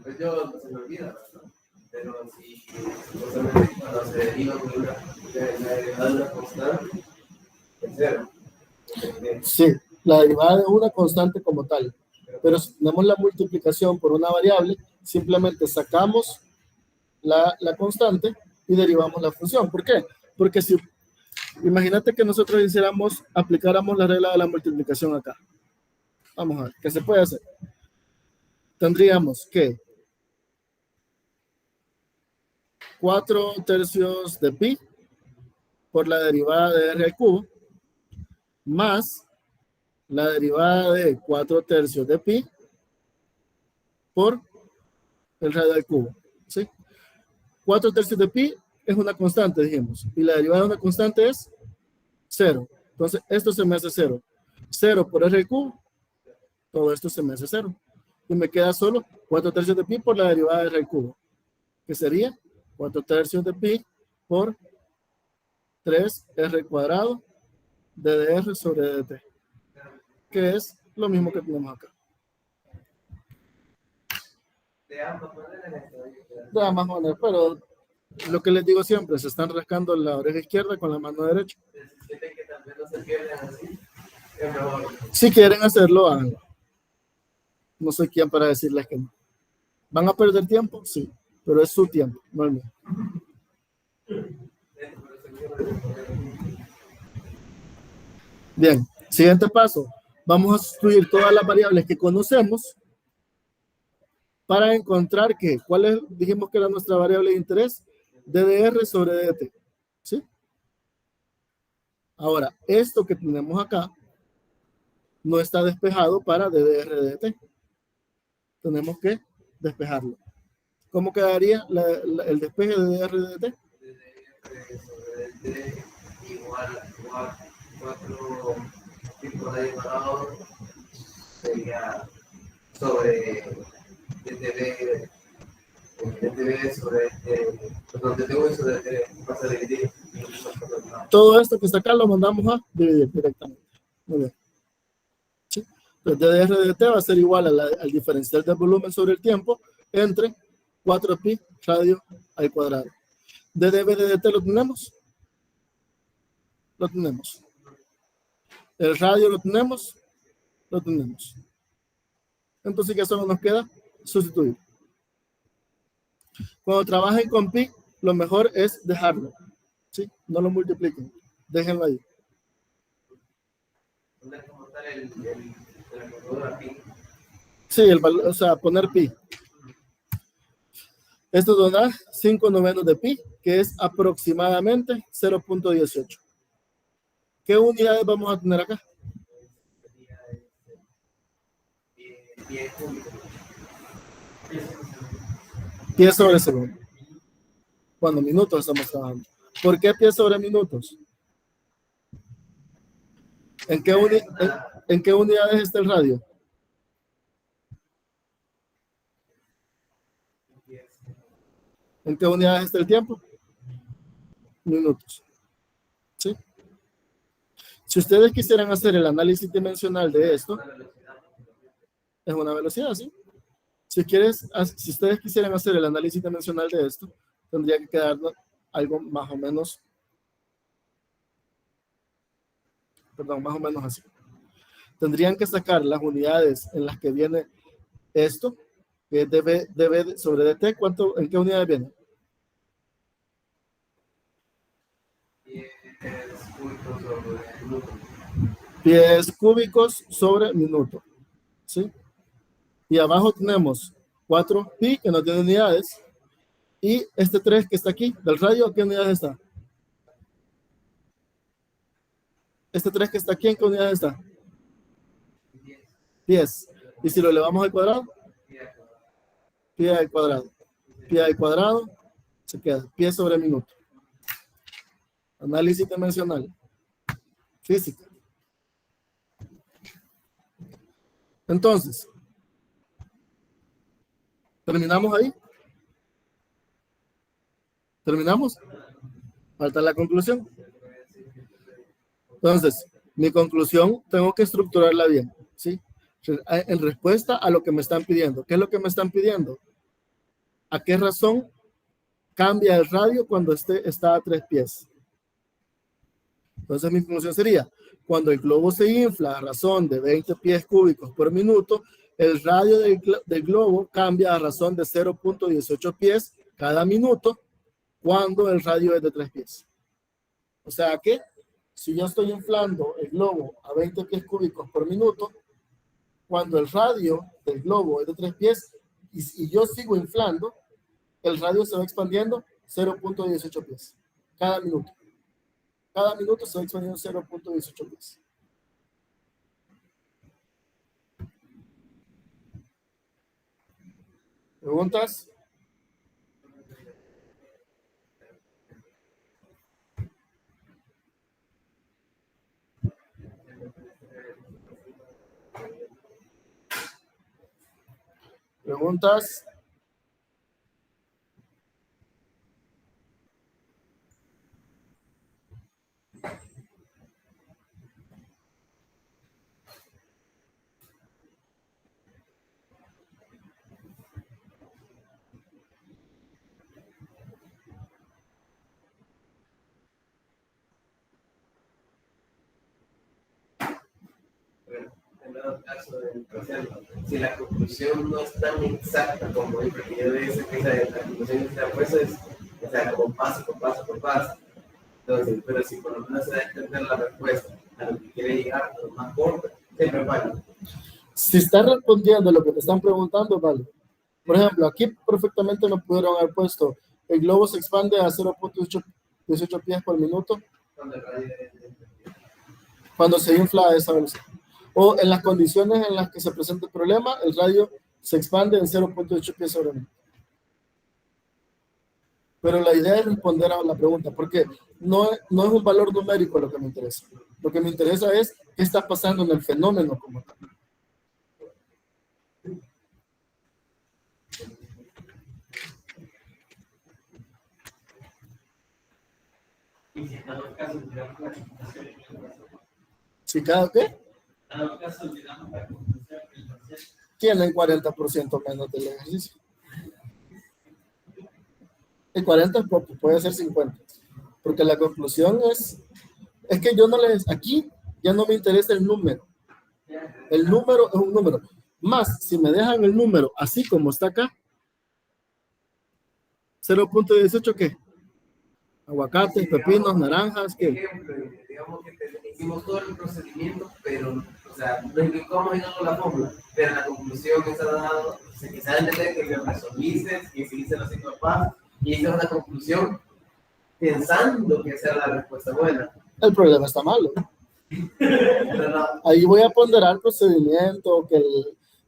S2: Pues yo no se me olvida, ¿no? Pero si supuestamente cuando se deriva la derivada de una constante, es cero.
S1: Sí, la derivada de una constante como tal. Pero si tenemos la multiplicación por una variable, simplemente sacamos la constante y derivamos la función. ¿Por qué? Porque si, imagínate que nosotros aplicáramos la regla de la multiplicación acá. Vamos a ver, ¿qué se puede hacer? Tendríamos que 4 tercios de pi por la derivada de r al cubo más la derivada de 4 tercios de pi por el radio al cubo, ¿sí? 4 tercios de pi es una constante, dijimos, y la derivada de una constante es 0. Entonces, esto se me hace 0. 0 por r al cubo, todo esto se me hace 0. Y me queda solo 4 tercios de pi por la derivada de r al cubo, que sería 4 tercios de pi por 3r cuadrado de dr sobre dt, que es lo mismo que tenemos acá.
S2: De ambas maneras,
S1: De ambas maneras, pero lo que les digo siempre, se están rascando la oreja izquierda con la mano derecha.
S2: si sienten que también no se pierden así, es mejor.
S1: Si quieren hacerlo, háganlo. No soy quien para decirles que no. ¿Van a perder tiempo? Sí, pero es su tiempo, no el mío. Bien, siguiente paso. Vamos a sustituir todas las variables que conocemos para encontrar que, ¿cuál dijimos que era nuestra variable de interés? ddr sobre dt, ¿sí? Ahora, esto que tenemos acá no está despejado para ddr dt. Tenemos que despejarlo. ¿Cómo quedaría el despeje de ddr dt?
S2: Igual 4 tipos de cuadrado sería sobre dtv sobre dtv sobre dt pasa a dividir.
S1: Todo esto que está acá lo mandamos a dividir directamente. Muy bien. ¿Sí? Entonces, ddr dt va a ser igual al diferencial del volumen sobre el tiempo entre 4pi radio al cuadrado. ¿ddv de dt lo tenemos? Lo tenemos. ¿El radio lo tenemos? Lo tenemos. Entonces, ¿qué solo nos queda? Sustituir. Cuando trabajen con pi, lo mejor es dejarlo. ¿Sí? No lo multipliquen. Déjenlo ahí. Sí, o sea, poner pi. Esto nos da 5 novenos de pi, que es aproximadamente 0.18. ¿Qué unidades vamos a tener acá?
S2: pies cúbicos.
S1: Pies sobre segundo. Cuando minutos estamos trabajando. ¿Por qué pies sobre minutos? ¿En qué unidades está el radio? ¿En qué unidades está el tiempo? Minutos. ¿Sí? Si ustedes quisieran hacer el análisis dimensional de esto, es una velocidad, ¿sí? Si ustedes quisieran hacer el análisis dimensional de esto, tendría que quedarnos algo más o menos así. Tendrían que sacar las unidades en las que viene esto, que es dB sobre dt. ¿En qué unidades viene? Pies cúbicos sobre minuto. ¿Sí? Y abajo tenemos 4pi, que no tiene unidades, y este 3 que está aquí, del radio, ¿qué unidades está? Este 3 que está aquí, ¿en qué unidades está? 10. ¿Y si lo elevamos al cuadrado? Pi al cuadrado. Pi al cuadrado se queda pie sobre minuto. Análisis dimensional. Física. Entonces, ¿terminamos ahí? ¿Terminamos? Falta la conclusión. Entonces, mi conclusión tengo que estructurarla bien, ¿sí? En respuesta a lo que me están pidiendo. ¿Qué es lo que me están pidiendo? ¿A qué razón cambia el radio cuando está a 3 pies? Entonces mi conclusión sería, cuando el globo se infla a razón de 20 pies cúbicos por minuto, el radio del globo cambia a razón de 0.18 pies cada minuto cuando el radio es de 3 pies. O sea que si yo estoy inflando el globo a 20 pies cúbicos por minuto, cuando el radio del globo es de 3 pies y yo sigo inflando, el radio se va expandiendo 0.18 pies cada minuto. Cada minuto se va expandiendo 0.18 pies. ¿Preguntas? ¿Preguntas?
S2: En dado caso de si la conclusión no es tan exacta como el yo dice que la conclusión está pues es, o sea, como paso por paso por paso. Entonces, pero si por lo menos se da a entender la respuesta a lo que quiere llegar, lo más corto, siempre vale.
S1: Si está respondiendo lo que te están preguntando, vale. Por ejemplo, aquí perfectamente no pudieron haber puesto el globo se expande a 0.18 pies por minuto cuando se infla a esa velocidad. O en las condiciones en las que se presenta el problema, el radio se expande en 0.8 pies sobre minuto. Pero la idea es responder a la pregunta, porque no es un valor numérico lo que me interesa. Lo que me interesa es qué está pasando en el fenómeno como tal. ¿Si cada qué? Tienen 40% menos del ejercicio. El 40 puede ser 50. Porque la conclusión es que yo no les, aquí ya no me interesa el número. El número es un número. Más, si me dejan el número así como está acá, 0.18, ¿qué? Aguacates, pepinos, naranjas, ¿qué?
S2: Ejemplo, digamos que hicimos todo el procedimiento, pero, o sea, no indicamos llegando la fórmula, pero la conclusión que se ha dado, o sea, que se ha entendido que lo resolviste, que se hizo los 5 pasos, y esa es una conclusión pensando que esa era la respuesta buena.
S1: El problema está malo.
S2: Pero no,
S1: Ahí voy a ponderar el procedimiento,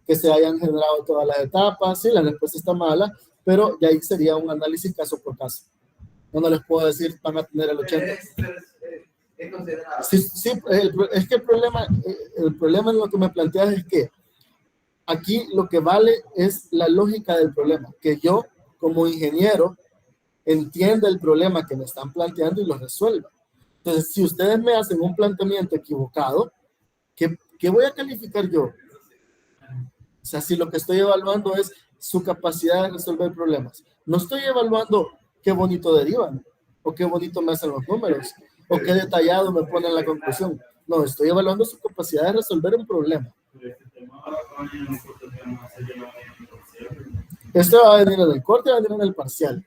S1: que que se hayan generado todas las etapas. Sí, la respuesta está mala, pero ya ahí sería un análisis caso por caso. No les puedo decir van a tener el 80.
S2: Es considerado.
S1: Sí, sí, es que el problema en lo que me planteas es que aquí lo que vale es la lógica del problema, que yo como ingeniero entienda el problema que me están planteando y lo resuelva. Entonces, si ustedes me hacen un planteamiento equivocado, ¿qué voy a calificar yo? O sea, si lo que estoy evaluando es su capacidad de resolver problemas, no estoy evaluando qué bonito derivan, o qué bonito me hacen los números, o qué detallado me ponen la conclusión. No, estoy evaluando su capacidad de resolver un problema. Esto va a venir en el corte, va a venir en el parcial.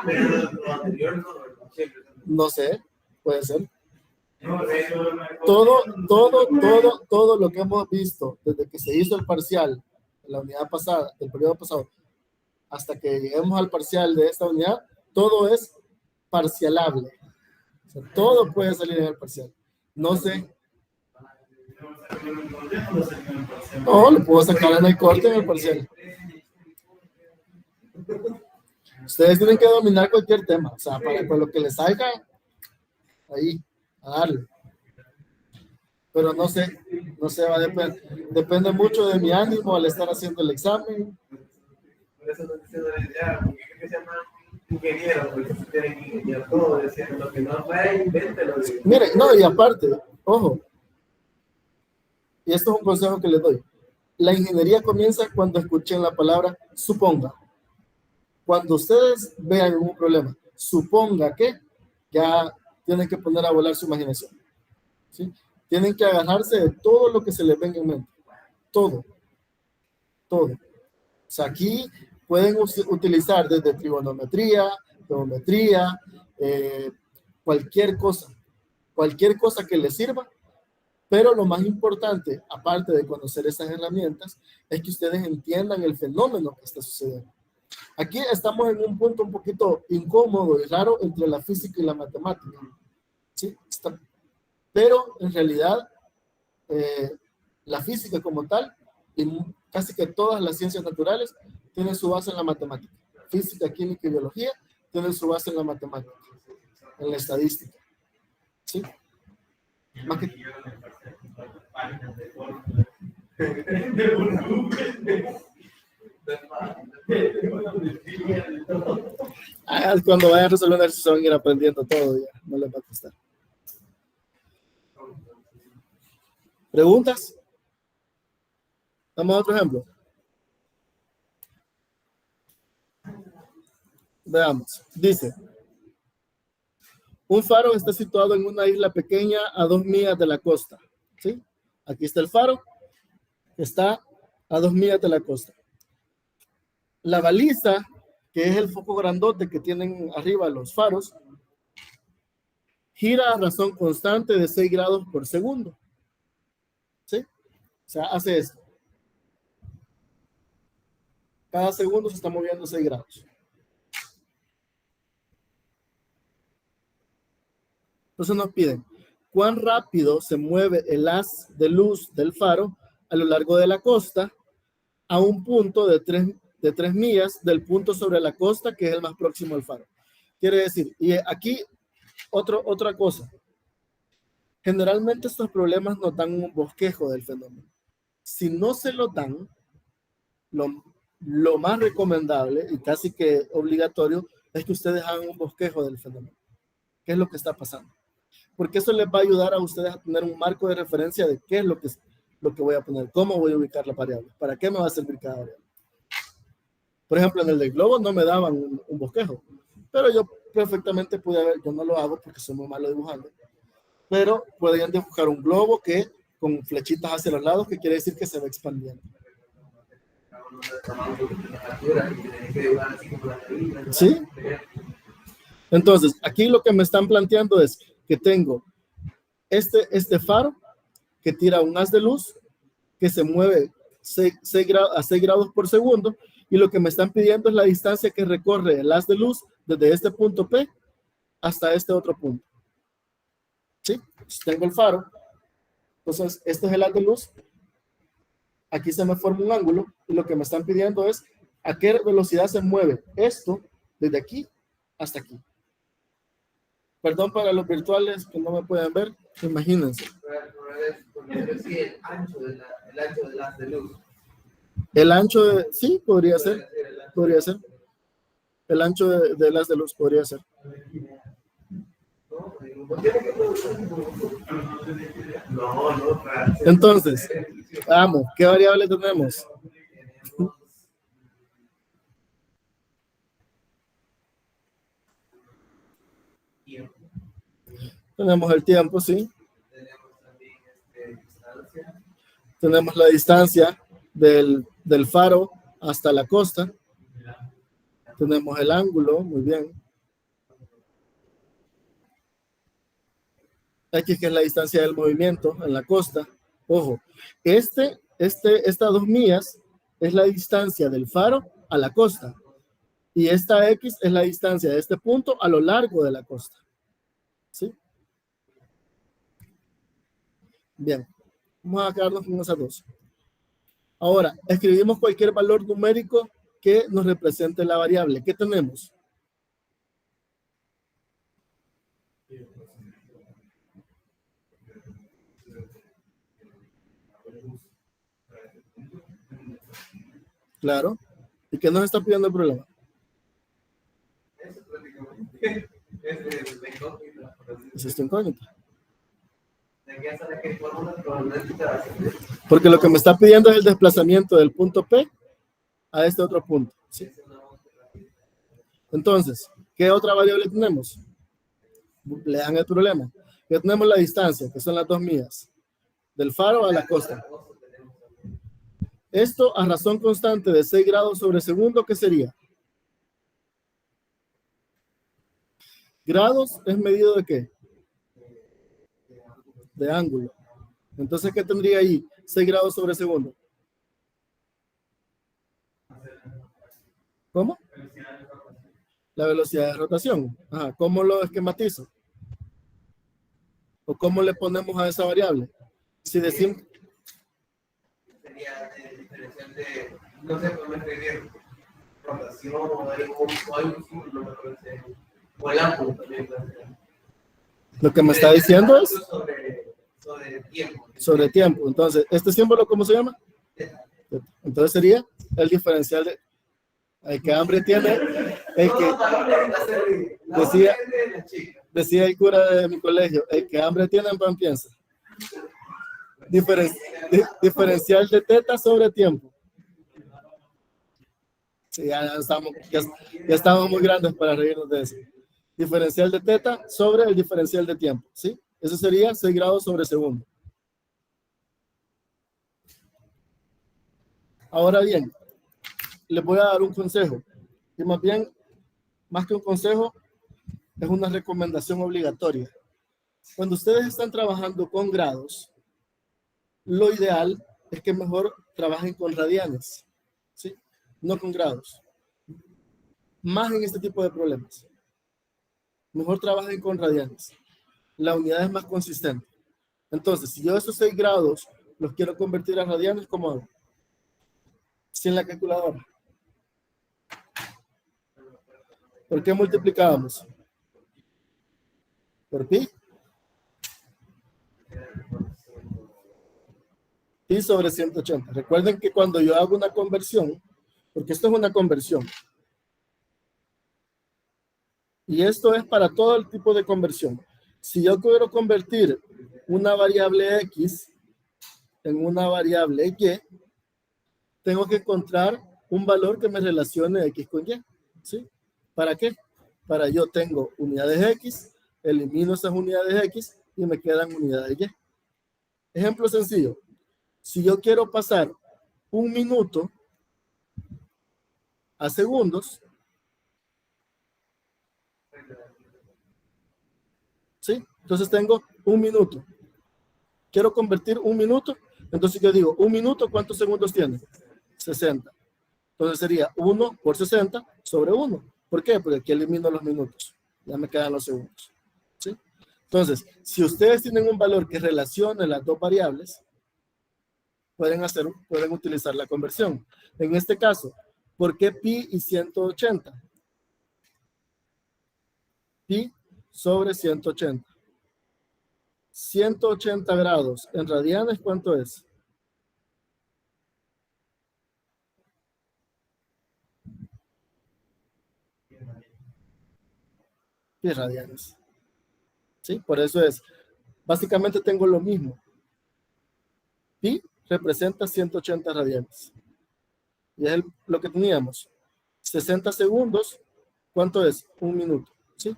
S2: Pero lo anterior no siempre.
S1: No sé, puede ser. Todo lo que hemos visto desde que se hizo el parcial en la unidad pasada, del periodo pasado, hasta que lleguemos al parcial de esta unidad, todo es parcialable. O sea, todo puede salir en el parcial. No sé. No, lo puedo sacar en el corte en el parcial. Ustedes tienen que dominar cualquier tema, o sea, para lo que les salga, ahí, a darle. Pero no sé, va a depende mucho de mi ánimo al estar haciendo el examen.
S2: Por eso no diciendo la idea, porque creo que se llama ingeniero, porque se tiene que ingeniar todo, decir lo que no fue, invéntelo.
S1: Mire, no, y aparte, ojo, y esto es un consejo que les doy. La ingeniería comienza cuando escuchen la palabra suponga. Cuando ustedes vean un problema, suponga que, ya tienen que poner a volar su imaginación. ¿Sí? Tienen que agarrarse de todo lo que se les venga en mente. Todo. O sea, aquí pueden utilizar desde trigonometría, geometría, cualquier cosa que les sirva, pero lo más importante, aparte de conocer esas herramientas, es que ustedes entiendan el fenómeno que está sucediendo. Aquí estamos en un punto un poquito incómodo y raro entre la física y la matemática. ¿Sí? Pero en realidad, la física como tal, y casi que todas las ciencias naturales, tienen su base en la matemática. Física, química y biología tienen su base en la matemática, en la estadística. ¿Sí? Más que... Cuando vayan a resolver eso se van a ir aprendiendo todo, ya no les va a costar. ¿Preguntas? Vamos a otro ejemplo. Veamos. Dice, un faro está situado en una isla pequeña a 2 millas de la costa. ¿Sí? Aquí está el faro, está a 2 millas de la costa. La baliza, que es el foco grandote que tienen arriba los faros, gira a razón constante de 6 grados por segundo. ¿Sí? O sea, hace esto. Cada segundo se está moviendo 6 grados. Entonces nos piden, ¿cuán rápido se mueve el haz de luz del faro a lo largo de la costa a un punto de 3 millas del punto sobre la costa que es el más próximo al faro? Quiere decir, y aquí otra cosa. Generalmente estos problemas nos dan un bosquejo del fenómeno. Si no se lo dan, lo más recomendable y casi que obligatorio es que ustedes hagan un bosquejo del fenómeno. ¿Qué es lo que está pasando? Porque eso les va a ayudar a ustedes a tener un marco de referencia de qué es lo que voy a poner, cómo voy a ubicar la variable, para qué me va a servir cada variable. Por ejemplo, en el del globo no me daban un bosquejo, pero yo perfectamente pude haber, yo no lo hago porque soy muy malo dibujando, pero podrían dibujar un globo que con flechitas hacia los lados, que quiere decir que se va expandiendo. ¿Sí? Entonces, aquí lo que me están planteando es que tengo este faro que tira un haz de luz que se mueve a 6 grados por segundo, y lo que me están pidiendo es la distancia que recorre el haz de luz desde este punto P hasta este otro punto. ¿Sí? Tengo el faro. Entonces, este es el haz de luz. aquí se me forma un ángulo y lo que me están pidiendo es a qué velocidad se mueve esto desde aquí hasta aquí. Perdón para los virtuales que no me pueden ver, imagínense.
S2: El ancho del haz de luz.
S1: El ancho de, sí, podría ser. El ancho de las de luz podría ser.
S2: No.
S1: Entonces, vamos, ¿qué variable tenemos? Tenemos el tiempo, sí.
S2: Tenemos también distancia.
S1: Tenemos la distancia del faro hasta la costa. Tenemos el ángulo, muy bien. X, que es la distancia del movimiento en la costa. Ojo, estas 2 millas es la distancia del faro a la costa. Y esta X es la distancia de este punto a lo largo de la costa. ¿Sí? Bien, vamos a quedarnos con esas 2. Ahora, escribimos cualquier valor numérico que nos represente la variable. ¿Qué tenemos? Claro. ¿Y qué nos está pidiendo el problema?
S2: Eso prácticamente es la incógnita.
S1: Es esta incógnita.
S2: ¿De qué sale que fórmula probabilidad?
S1: Porque lo que me está pidiendo es el desplazamiento del punto P a este otro punto. ¿Sí? Entonces, ¿qué otra variable tenemos? Lean el problema. Ya tenemos la distancia, que son las 2 millas, del faro a la costa. Esto a razón constante de 6 grados sobre segundo, ¿qué sería? Grados es medido de ¿qué? De ángulo. Entonces, ¿qué tendría ahí? 6 grados sobre segundo. ¿Cómo? La velocidad de rotación. Ajá. ¿Cómo lo esquematizo? ¿O cómo le ponemos a esa variable? Si decimos...
S2: Sería el diferencial de, no sé cómo escribir, rotación o hay un símbolo, no me acuerdo si o el ángulo también.
S1: Lo que me está diciendo es...
S2: Sobre tiempo.
S1: Sobre tiempo. Entonces, ¿este símbolo cómo se llama? Entonces sería el diferencial de... El que hambre tiene... El que decía el cura de mi colegio, el que hambre tiene en pan piensa. Diferencial de teta sobre tiempo. Sí, ya estamos muy grandes para reírnos de eso. Diferencial de teta sobre el diferencial de tiempo. ¿Sí? Eso sería 6 grados sobre segundo. Ahora bien, les voy a dar un consejo. Y más bien, más que un consejo, es una recomendación obligatoria. Cuando ustedes están trabajando con grados, lo ideal es que mejor trabajen con radianes, ¿sí? No con grados. Más en este tipo de problemas. Mejor trabajen con radianes. La unidad es más consistente. Entonces, si yo esos 6 grados los quiero convertir a radianes, ¿cómo hago? Sin la calculadora. ¿Por qué multiplicábamos? ¿Por pi? Pi sobre 180. Recuerden que cuando yo hago una conversión, porque esto es una conversión, y esto es para todo el tipo de conversión. Si yo quiero convertir una variable X en una variable Y, tengo que encontrar un valor que me relacione X con Y. ¿Sí? ¿Para qué? Para yo tengo unidades X, elimino esas unidades X y me quedan unidades Y. Ejemplo sencillo. Si yo quiero pasar 1 minuto a segundos, ¿sí? Entonces tengo 1 minuto. Quiero convertir 1 minuto, entonces yo digo, 1 minuto, ¿cuántos segundos tiene? 60. Entonces sería 1 por 60 sobre 1. ¿Por qué? Porque aquí elimino los minutos. Ya me quedan los segundos. ¿Sí? Entonces, si ustedes tienen un valor que relacione las dos variables, pueden utilizar la conversión. En este caso, ¿por qué pi y 180? Pi sobre 180. 180 grados en radianes, ¿cuánto es? Pi radianes. ¿Sí? Por eso es. Básicamente tengo lo mismo. Pi representa 180 radianes. Y es lo que teníamos. 60 segundos, ¿cuánto es? 1 minuto. ¿Sí?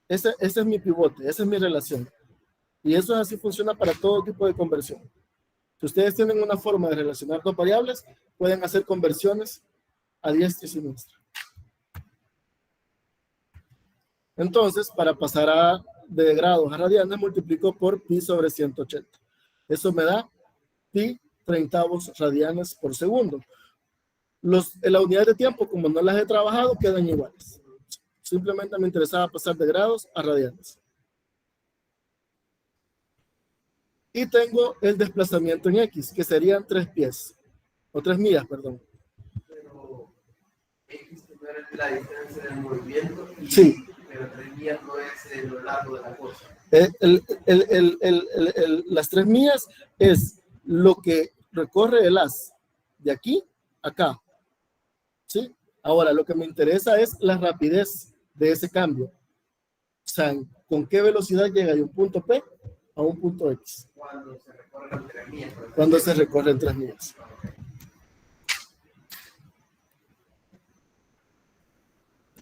S1: Ese es mi pivote, esa es mi relación. Y eso así funciona para todo tipo de conversión. Si ustedes tienen una forma de relacionar dos variables, pueden hacer conversiones a diestra y siniestra. Entonces, para pasar de grados a radianes, multiplico por pi sobre 180. Eso me da pi 30 radianes por segundo. La unidad de tiempo, como no las he trabajado, quedan iguales. Simplemente me interesaba pasar de grados a radianes. Y tengo el desplazamiento en X, que serían 3 pies. O 3 millas, perdón.
S2: Pero X no era la distancia del movimiento. Y,
S1: sí.
S2: Pero 3 millas no es lo largo de la cosa.
S1: Las 3 millas es lo que recorre el haz de aquí a acá. ¿Sí? Ahora, lo que me interesa es la rapidez de ese cambio. O sea, ¿con qué velocidad llega de un punto P a un punto X?
S2: Cuando se recorren 3 millas.
S1: Cuando se recorren 3 millas.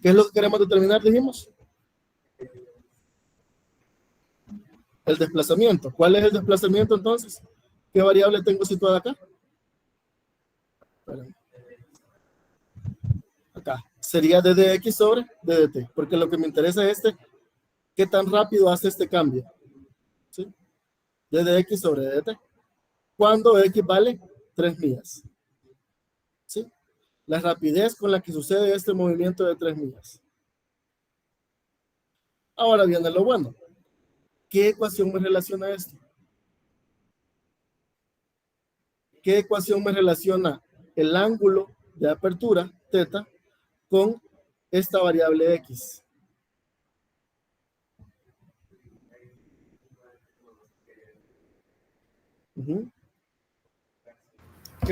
S1: ¿Qué es lo que queremos determinar, dijimos? El desplazamiento. ¿Cuál es el desplazamiento entonces? ¿Qué variable tengo situada acá? Acá. Sería ddx sobre ddt, porque lo que me interesa es qué tan rápido hace este cambio. ¿Sí? Ddx sobre ddt. Cuando x vale 3 millas. ¿Sí? La rapidez con la que sucede este movimiento de 3 millas. Ahora viene lo bueno. ¿Qué ecuación me relaciona esto? ¿Qué ecuación me relaciona el ángulo de apertura, θ, con esta variable x?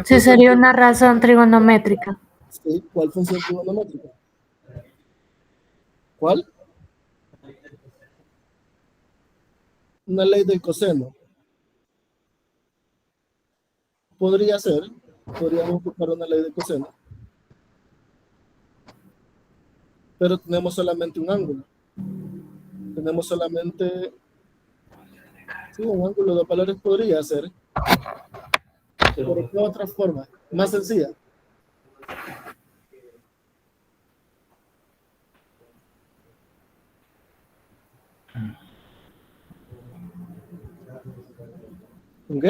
S6: Sí, sería una razón trigonométrica.
S1: Sí, ¿cuál función trigonométrica? ¿Cuál? Una ley del coseno. Podría ser, podríamos ocupar una ley de coseno. Pero tenemos solamente un ángulo. Tenemos solamente... Sí, un ángulo de valores podría ser. Pero ¿qué otra forma? Más sencilla. ¿Ok?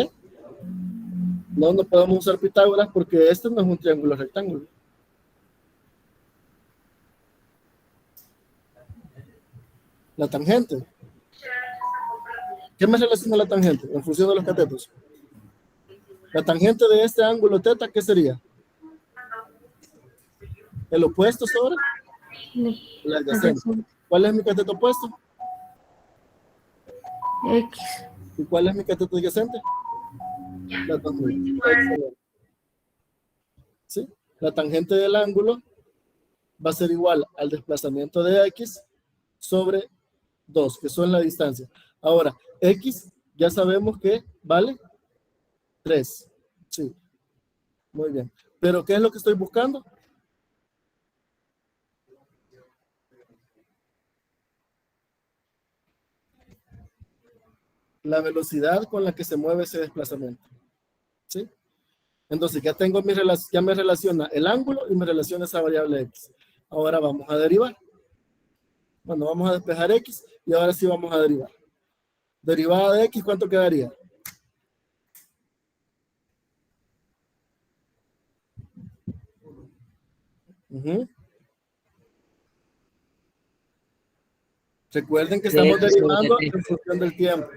S1: No podemos usar Pitágoras porque este no es un triángulo rectángulo. La tangente. ¿Qué me relaciona la tangente en función de los catetos? La tangente de este ángulo θ, ¿qué sería? ¿El opuesto sobre? El adyacente. ¿Cuál es mi cateto opuesto?
S6: X.
S1: ¿Y cuál es mi cateto adyacente? La tangente. ¿Sí? La tangente del ángulo va a ser igual al desplazamiento de X sobre 2, que son la distancia. Ahora, X ya sabemos que vale 3. Sí. Muy bien. ¿Pero qué es lo que estoy buscando? La velocidad con la que se mueve ese desplazamiento. ¿Sí? Entonces ya tengo ya me relaciona el ángulo y me relaciona esa variable X. Ahora vamos a derivar. Bueno, vamos a despejar X y ahora sí vamos a derivar. Derivada de X, ¿cuánto quedaría? Recuerden que estamos derivando en función del tiempo.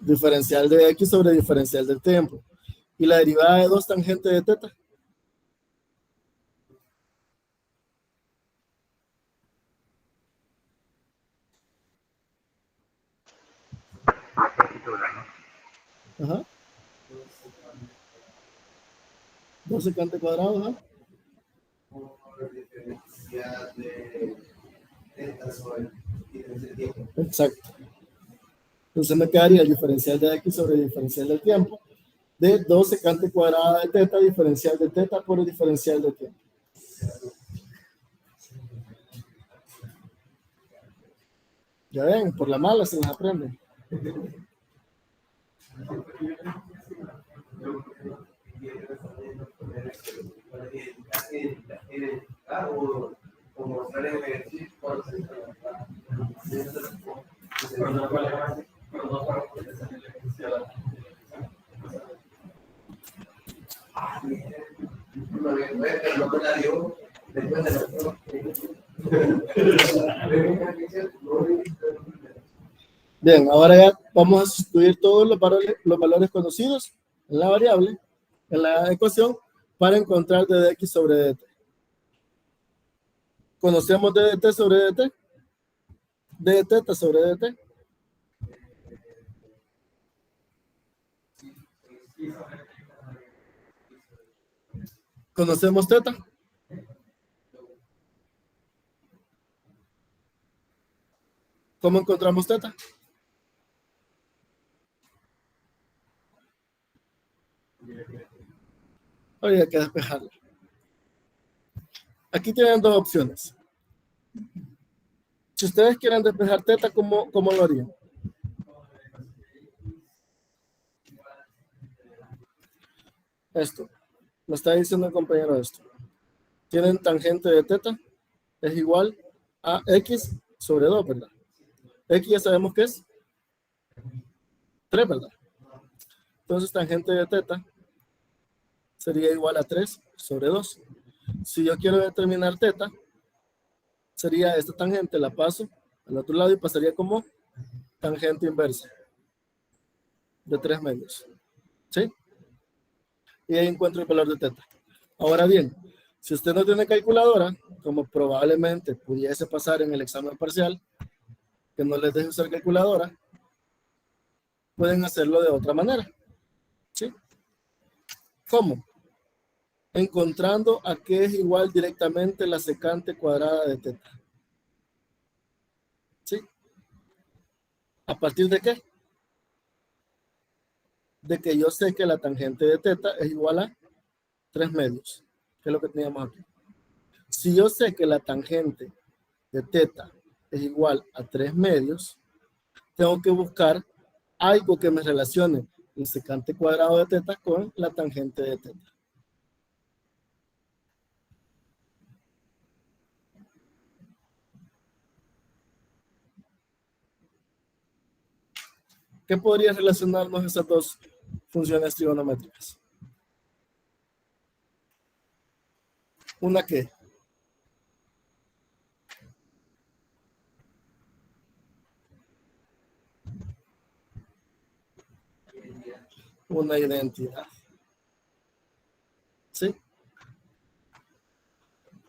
S1: Diferencial de X sobre diferencial del tiempo. ¿Y la derivada de 2 tangente de teta? Ajá. 2 secante cuadrado, ajá.
S2: Por diferencial de teta sobre diferencial de tiempo.
S1: Exacto. Entonces me quedaría el diferencial de X sobre el diferencial del tiempo de 2 secante cuadrada de teta, diferencial de teta por el diferencial de tiempo. Ya ven, por la mala se las aprenden.
S2: O mostrar en el ejercicio cuál es el
S1: Bien, ahora ya vamos a sustituir todos los valores conocidos en la variable, en la ecuación, para encontrar dx sobre dt. ¿Conocemos ddt sobre dt? De teta sobre dt. ¿Conocemos teta? ¿Cómo encontramos teta? Habría que despejarlo. Aquí tienen dos opciones. Si ustedes quieren despejar teta, ¿cómo lo harían? Esto. Me está diciendo el compañero esto. Tienen tangente de teta. Es igual a x sobre 2, ¿verdad? X ya sabemos que es 3, ¿verdad? Entonces tangente de teta sería igual a 3 sobre 2. Si yo quiero determinar teta, sería esta tangente, la paso al otro lado y pasaría como tangente inversa de 3 medios. ¿Sí? Y ahí encuentro el valor de teta. Ahora bien, si usted no tiene calculadora, como probablemente pudiese pasar en el examen parcial, que no les deje usar calculadora, pueden hacerlo de otra manera. ¿Sí? ¿Cómo? Encontrando a qué es igual directamente la secante cuadrada de teta. ¿Sí? ¿A partir de qué? De que yo sé que la tangente de teta es igual a 3 medios, que es lo que teníamos aquí. Si yo sé que la tangente de teta es igual a 3 medios, tengo que buscar algo que me relacione el secante cuadrado de teta con la tangente de teta. ¿Qué podría relacionarnos esas dos funciones trigonométricas? ¿Una qué? Una identidad. ¿Sí?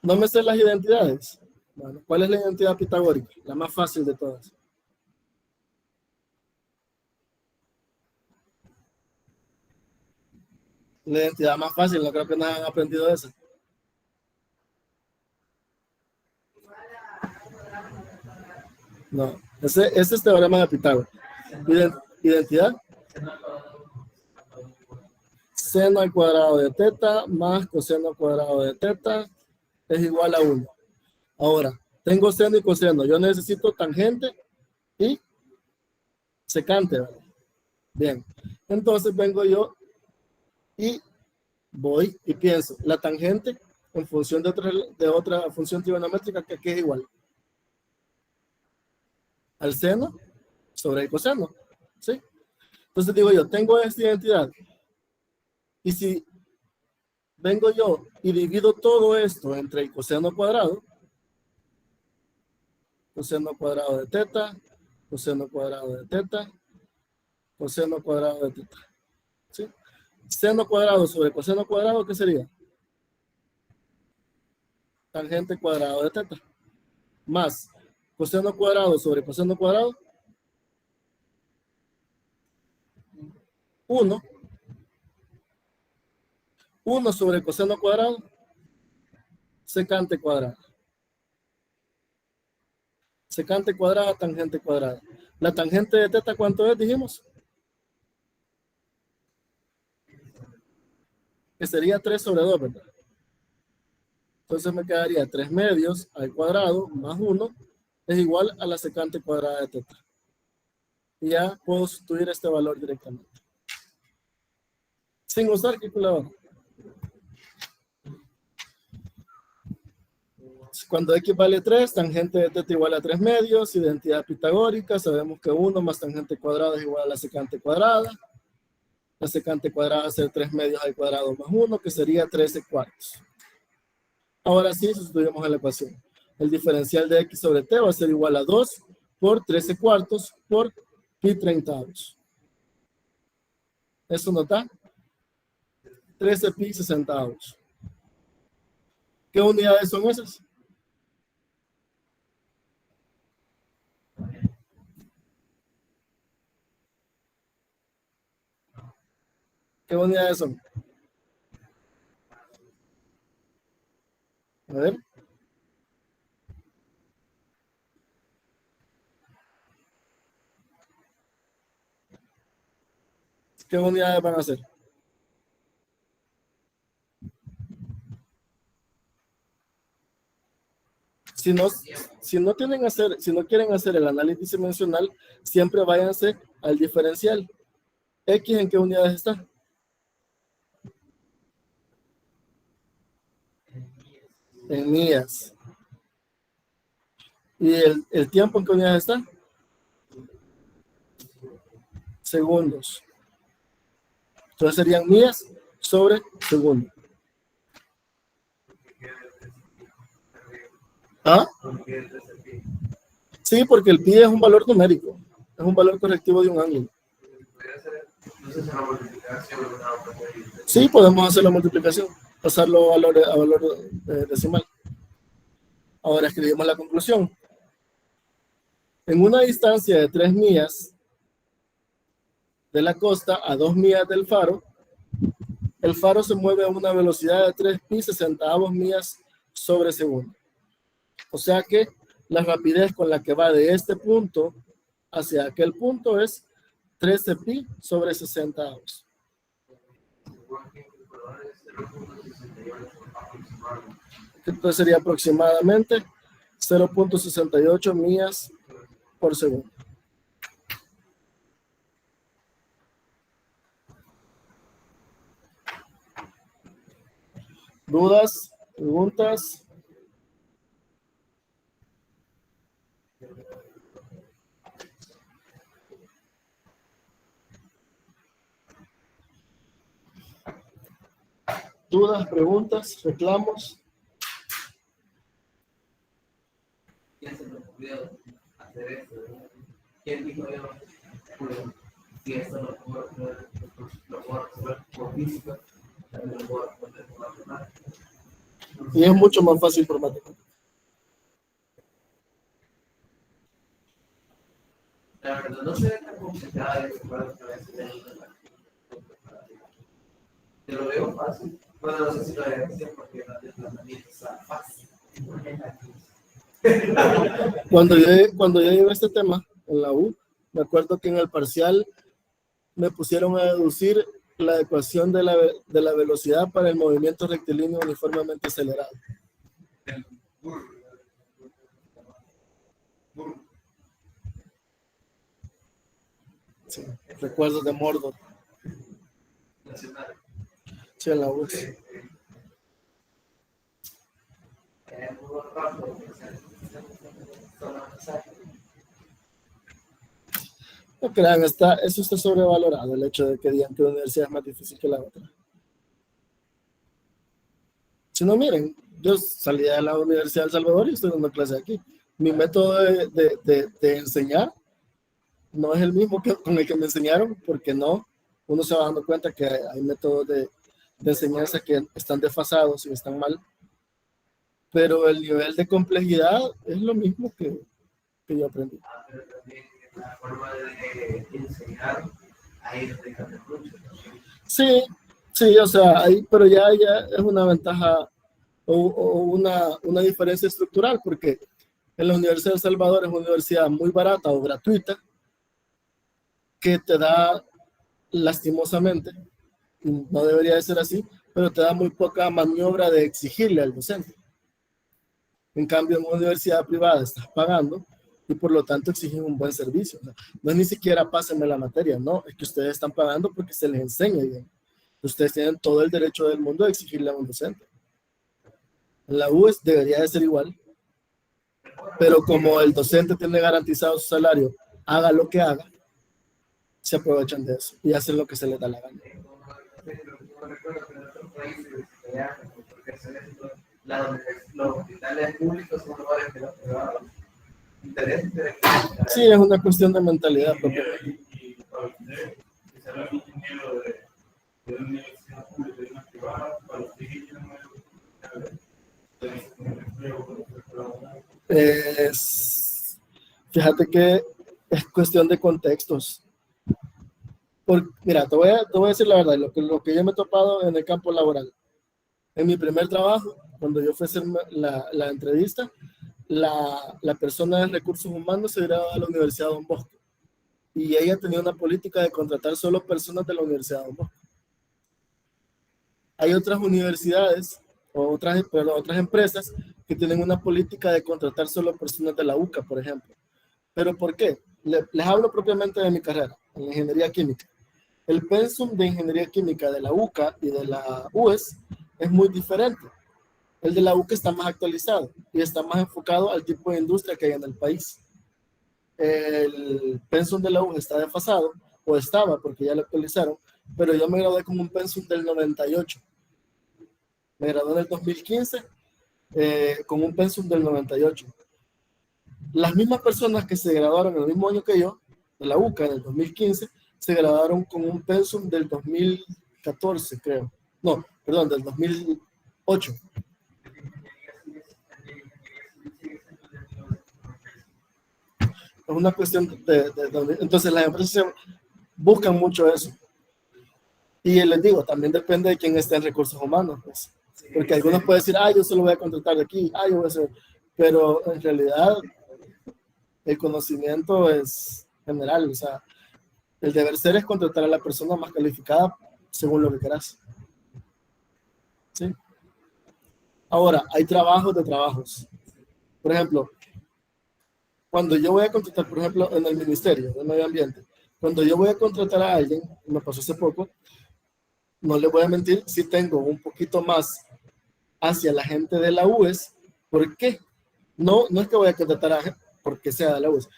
S1: No me sé las identidades. Bueno, ¿cuál es la identidad pitagórica? La más fácil de todas. La identidad más fácil, no creo que nada han aprendido de eso. No, ese es teorema de Pitágoras. Identidad. Seno al cuadrado de teta más coseno al cuadrado de teta es igual a 1. Ahora, tengo seno y coseno. Yo necesito tangente y secante, ¿verdad? Bien. Entonces vengo yo y voy y pienso, la tangente en función de otra función trigonométrica que aquí es igual al seno sobre el coseno, ¿sí? Entonces digo yo, tengo esta identidad y si vengo yo y divido todo esto entre el coseno cuadrado de teta, coseno cuadrado de teta, coseno cuadrado de teta. ¿Sí? Seno cuadrado sobre coseno cuadrado, ¿qué sería? Tangente cuadrado de teta. Más coseno cuadrado sobre coseno cuadrado. 1. 1 sobre coseno cuadrado. Secante cuadrada. Secante cuadrada, tangente cuadrada. La tangente de teta, ¿cuánto es? Dijimos. Que sería 3 sobre 2, ¿verdad? Entonces me quedaría 3 medios al cuadrado más 1 es igual a la secante cuadrada de teta. Y ya puedo sustituir este valor directamente. Sin usar calculadora. Cuando x vale 3, tangente de teta igual a 3 medios, identidad pitagórica, sabemos que 1 más tangente cuadrada es igual a la secante cuadrada. La secante cuadrada va a ser 3 medios al cuadrado más 1, que sería 13 cuartos. Ahora sí, sustituimos en la ecuación. El diferencial de x sobre t va a ser igual a 2 por 13 cuartos por pi treintavos. ¿Eso no está? 13 pi sesentavos. ¿Qué unidades son esas? ¿Qué unidades son? A ver. ¿Qué unidades van a ser? Si no quieren hacer el análisis dimensional, siempre váyanse al diferencial. ¿X en qué unidades está? En millas. ¿Y el tiempo en qué unidades está? Segundos. Entonces serían millas sobre segundo. ¿Ah? Sí, porque el pi es un valor numérico. Es un valor correctivo de un ángulo. Sí, podemos hacer la multiplicación. Pasarlo a valor decimal. Ahora escribimos la conclusión. En una distancia de 3 millas de la costa a 2 millas del faro, el faro se mueve a una velocidad de 3 pi sesentavos millas sobre segundo. O sea que la rapidez con la que va de este punto hacia aquel punto es 13 pi sobre 60avos. Entonces sería aproximadamente 0.68 millas por segundo. ¿Dudas? ¿Preguntas? ¿Dudas, preguntas, reclamos?
S2: ¿Quién se me ocurrió hacer esto? ¿Quién dijo yo? Si esto lo puedo resolver por física, también lo puedo resolver por matemática.
S1: Y es mucho más fácil por matemática.
S2: La verdad, no se ve tan complicada de para que a veces te lo veo fácil. Bueno, no sé si lo voy a decir porque la desplazamiento está fácil.
S1: Cuando yo llevé este tema en la U, me acuerdo que en el parcial me pusieron a deducir la ecuación de la velocidad para el movimiento rectilíneo uniformemente acelerado. Sí, recuerdos de Mordor. Sí, en la U. Sí. No crean, eso está sobrevalorado, el hecho de que digan que la universidad es más difícil que la otra. Si no, miren, yo salí de la Universidad de El Salvador y estoy dando clase aquí. Mi método de enseñar no es el mismo con el que me enseñaron, porque no, uno se va dando cuenta que hay métodos de enseñanza que están desfasados y están mal, pero el nivel de complejidad es lo mismo que yo aprendí.
S2: Pero también la forma de enseñar, ahí es de cambiar mucho.
S1: Sí, sí, o sea, pero ya es una ventaja o una diferencia estructural, porque en la Universidad de El Salvador es una universidad muy barata o gratuita, que te da, lastimosamente, y no debería de ser así, pero te da muy poca maniobra de exigirle al docente. En cambio, en una universidad privada estás pagando y por lo tanto exigen un buen servicio. O sea, no es ni siquiera pásenme la materia, no, es que ustedes están pagando porque se les enseña bien. Ustedes tienen todo el derecho del mundo de exigirle a un docente. En la UES debería de ser igual, pero como el docente tiene garantizado su salario, haga lo que haga, se aprovechan de eso y hacen lo que se les da la gana.
S2: Los hospitales públicos son mejores que los privados.
S1: Sí, es una cuestión de mentalidad propia.
S5: Y para usted, que será un ingeniero de una universidad pública y de una privada, para usted que tiene
S1: Fíjate que es cuestión de contextos. Mira, te voy a decir la verdad, lo que yo me he topado en el campo laboral. En mi primer trabajo, cuando yo fui a hacer la entrevista, la persona de recursos humanos se graduó de la Universidad Don Bosco y ella tenía una política de contratar solo personas de la Universidad Don Bosco. Hay otras universidades o otras empresas que tienen una política de contratar solo personas de la UCA, por ejemplo. ¿Pero por qué? Les hablo propiamente de mi carrera, en la ingeniería química. El pensum de ingeniería química de la UCA y de la UES es muy diferente. El de la UCA está más actualizado y está más enfocado al tipo de industria que hay en el país. El pensum de la UCA está desfasado, o estaba porque ya lo actualizaron, pero yo me gradué con un pensum del 98. Me gradué en el 2015 con un pensum del 98. Las mismas personas que se graduaron en el mismo año que yo, de la UCA en el 2015, se graduaron con un pensum del 2014, creo. No, perdón, del 2008. Es una cuestión entonces las empresas buscan mucho eso. Y les digo, también depende de quién esté en recursos humanos, pues. Porque algunos pueden decir, yo solo voy a contratar de aquí, yo voy a hacer. Pero en realidad el conocimiento es general, o sea, el deber ser es contratar a la persona más calificada según lo que quieras. ¿Sí? Ahora, hay trabajos de trabajos. Por ejemplo, cuando yo voy a contratar, por ejemplo, en el Ministerio de Medio Ambiente, cuando yo voy a contratar a alguien, me pasó hace poco, no le voy a mentir, si tengo un poquito más hacia la gente de la UES. ¿Por qué? No es que voy a contratar a porque sea de la UES,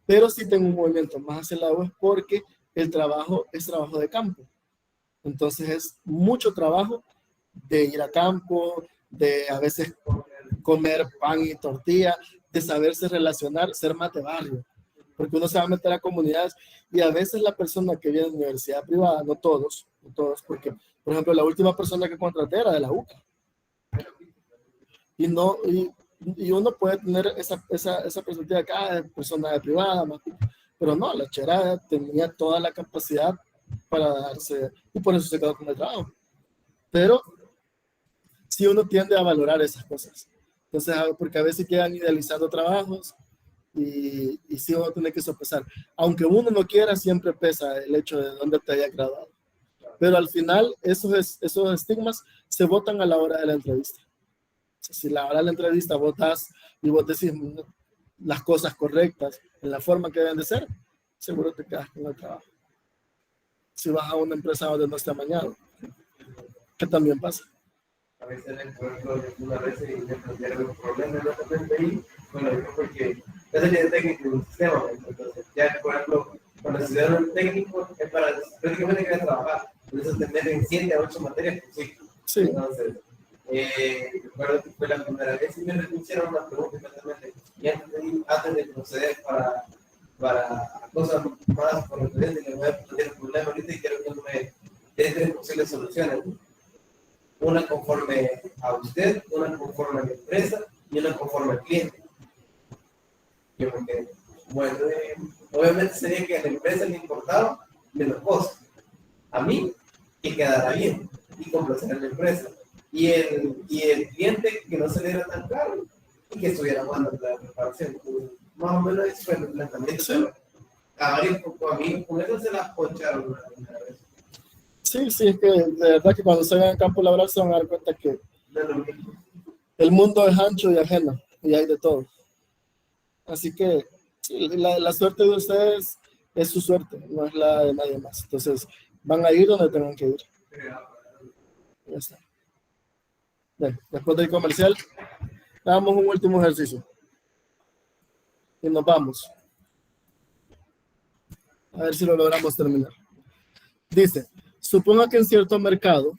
S1: pero sí tengo un movimiento más hacia la UES porque el trabajo es trabajo de campo. Entonces es mucho trabajo de ir a campo, de a veces comer pan y tortilla, de saberse relacionar, ser más de barrio, porque uno se va a meter a comunidades y a veces la persona que viene de universidad privada, no todos, porque, por ejemplo, la última persona que contraté era de la UCA. Y uno puede tener esa perspectiva que es persona de privada, pero no, la chera tenía toda la capacidad para darse, y por eso se quedó con el trabajo. Pero sí uno tiende a valorar esas cosas. Entonces, porque a veces quedan idealizando trabajos y sí uno tiene que sopesar. Aunque uno no quiera, siempre pesa el hecho de dónde te haya graduado. Pero al final, esos estigmas se botan a la hora de la entrevista. Si a la hora de la entrevista votas y vos decís las cosas correctas en la forma que deben de ser, seguro te quedas con el trabajo. Si vas a una empresa donde no esté amañado, que también pasa.
S2: A veces, por ejemplo, una vez me plantearon un problema en la PPI, bueno, porque yo soy técnico de un sistema, entonces ya, por ejemplo, cuando estudiaron un técnico es para prácticamente querer trabajar, entonces te meten 7 a 8 materias por ciclo.
S1: Sí.
S2: Entonces, recuerdo que fue la primera vez y me hicieron una pregunta exactamente, y antes de proceder para cosa más por el cliente, que voy a plantear el problema ahorita y quiero que me dé 3 posibles soluciones. Una conforme a usted, una conforme a la empresa y una conforme al cliente. Yo me quedé, bueno, obviamente sería que a la empresa le importaba menos costo. A mí, que quedara bien y complacer a la empresa. Y el cliente que no se le era tan caro y que estuviera jugando la preparación. Más o menos eso fue el planteamiento.
S1: Sí.
S2: A varios amigos con eso se las poncharon una primera vez.
S1: Sí, es que de verdad que cuando salgan al campo laboral se van a dar cuenta que
S2: No es lo mismo.
S1: el mundo es ancho y ajeno y hay de todo. Así que sí, la suerte de ustedes es su suerte, no es la de nadie más. Entonces van a ir donde tengan que ir. Ya está. Bien, después del comercial, hagamos un último ejercicio. Y nos vamos. A ver si lo logramos terminar. Dice, suponga que en cierto mercado,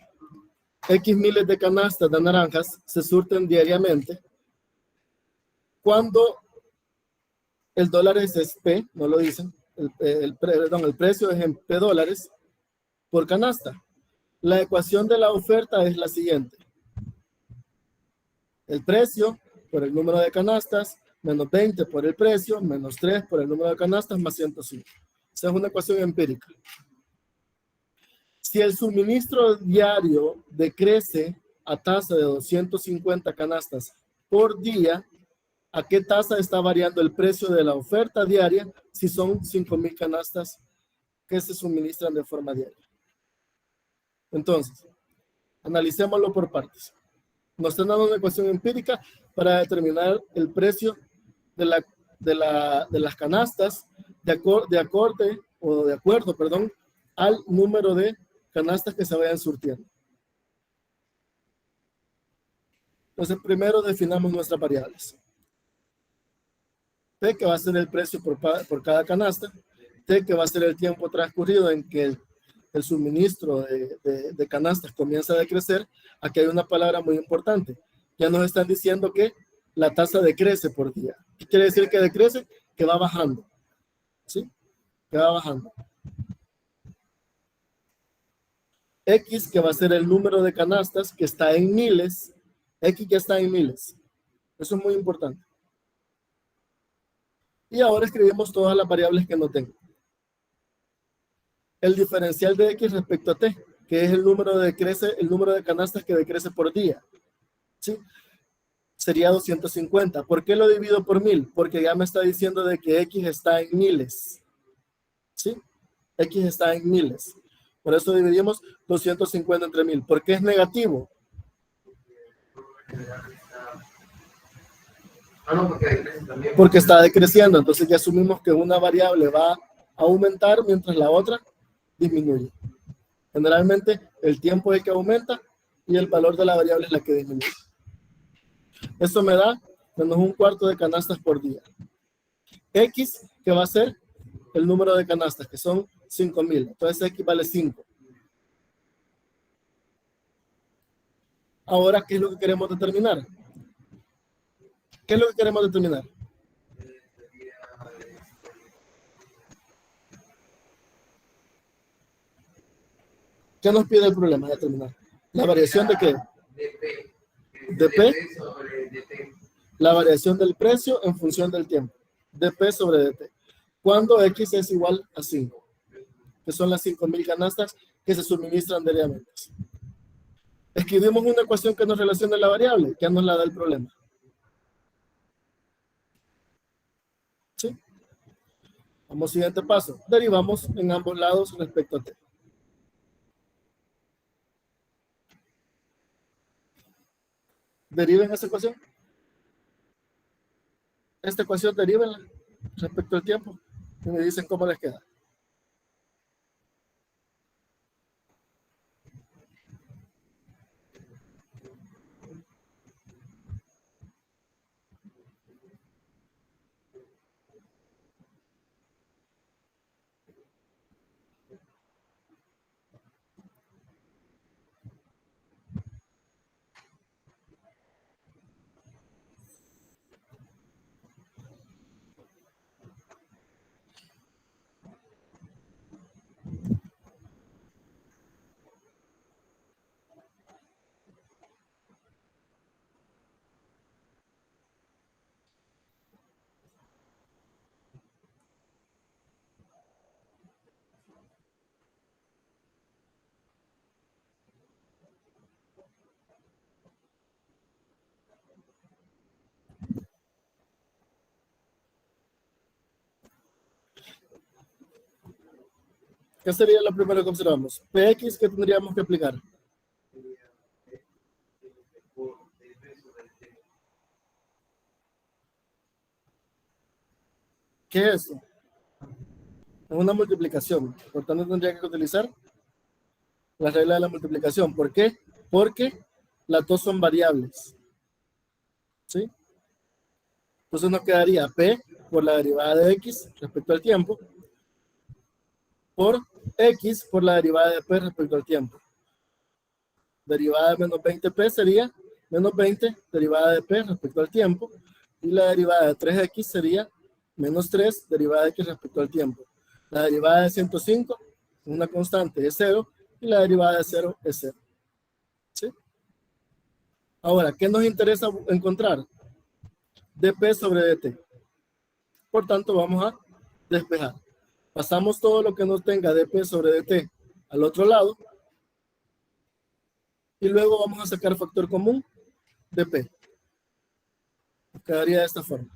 S1: X miles de canastas de naranjas se surten diariamente. Cuando el dólar es P, no lo dicen, el precio es en P dólares por canasta. La ecuación de la oferta es la siguiente. El precio por el número de canastas, menos 20 por el precio, menos 3 por el número de canastas, más 105. Esa es una ecuación empírica. Si el suministro diario decrece a tasa de 250 canastas por día, ¿a qué tasa está variando el precio de la oferta diaria si son 5,000 canastas que se suministran de forma diaria? Entonces, analicémoslo por partes. Nos están dando una ecuación empírica para determinar el precio de las canastas de acuerdo al número de canastas que se vayan surtiendo. Entonces, primero definamos nuestras variables. T, que va a ser el precio por cada canasta. T, que va a ser el tiempo transcurrido en que el suministro de canastas comienza a decrecer. Aquí hay una palabra muy importante. Ya nos están diciendo que la tasa decrece por día. ¿Qué quiere decir que decrece? Que va bajando. ¿Sí? Que va bajando. X, que va a ser el número de canastas, que está en miles. X ya está en miles. Eso es muy importante. Y ahora escribimos todas las variables que no tengo. El diferencial de X respecto a T, que es el número de canastas que decrece por día. ¿Sí? Sería 250. ¿Por qué lo divido por 1000? Porque ya me está diciendo de que X está en miles. ¿Sí? X está en miles. Por eso dividimos 250 entre 1000. ¿Por qué es negativo? Porque está decreciendo. Entonces ya asumimos que una variable va a aumentar mientras la otra disminuye. Generalmente el tiempo es el que aumenta y el valor de la variable es la que disminuye. Eso me da menos un cuarto de canastas por día. X, que va a ser el número de canastas, que son 5,000. Entonces X vale 5. Ahora, ¿qué es lo que queremos determinar? ¿Qué es lo que queremos determinar? ¿Qué nos pide el problema de determinar? ¿La variación de qué? De P. La variación del precio en función del tiempo. dP sobre dt. Cuando X es igual a 5, que son las 5,000 canastas que se suministran diariamente. Escribimos una ecuación que nos relaciona la variable, que nos la da el problema. ¿Sí? Vamos al siguiente paso. Derivamos en ambos lados respecto a t. Deriven esa ecuación. Esta ecuación derívenla respecto al tiempo. Y me dicen cómo les queda. ¿Qué sería lo primero que observamos? Px, ¿qué tendríamos que aplicar? ¿Qué es esto? Es una multiplicación. Por tanto, tendría que utilizar la regla de la multiplicación. ¿Por qué? Porque las dos son variables. ¿Sí? Entonces nos quedaría P por la derivada de X respecto al tiempo, por X por la derivada de P respecto al tiempo. Derivada de menos 20P sería menos 20 derivada de P respecto al tiempo, y la derivada de 3X sería menos 3 derivada de X respecto al tiempo. La derivada de 105, una constante, es 0, y la derivada de 0 es 0. ¿Sí? Ahora, ¿qué nos interesa encontrar? dp sobre dt. Por tanto, vamos a despejar. Pasamos todo lo que nos tenga dp sobre dt al otro lado, y luego vamos a sacar factor común de P. Quedaría de esta forma.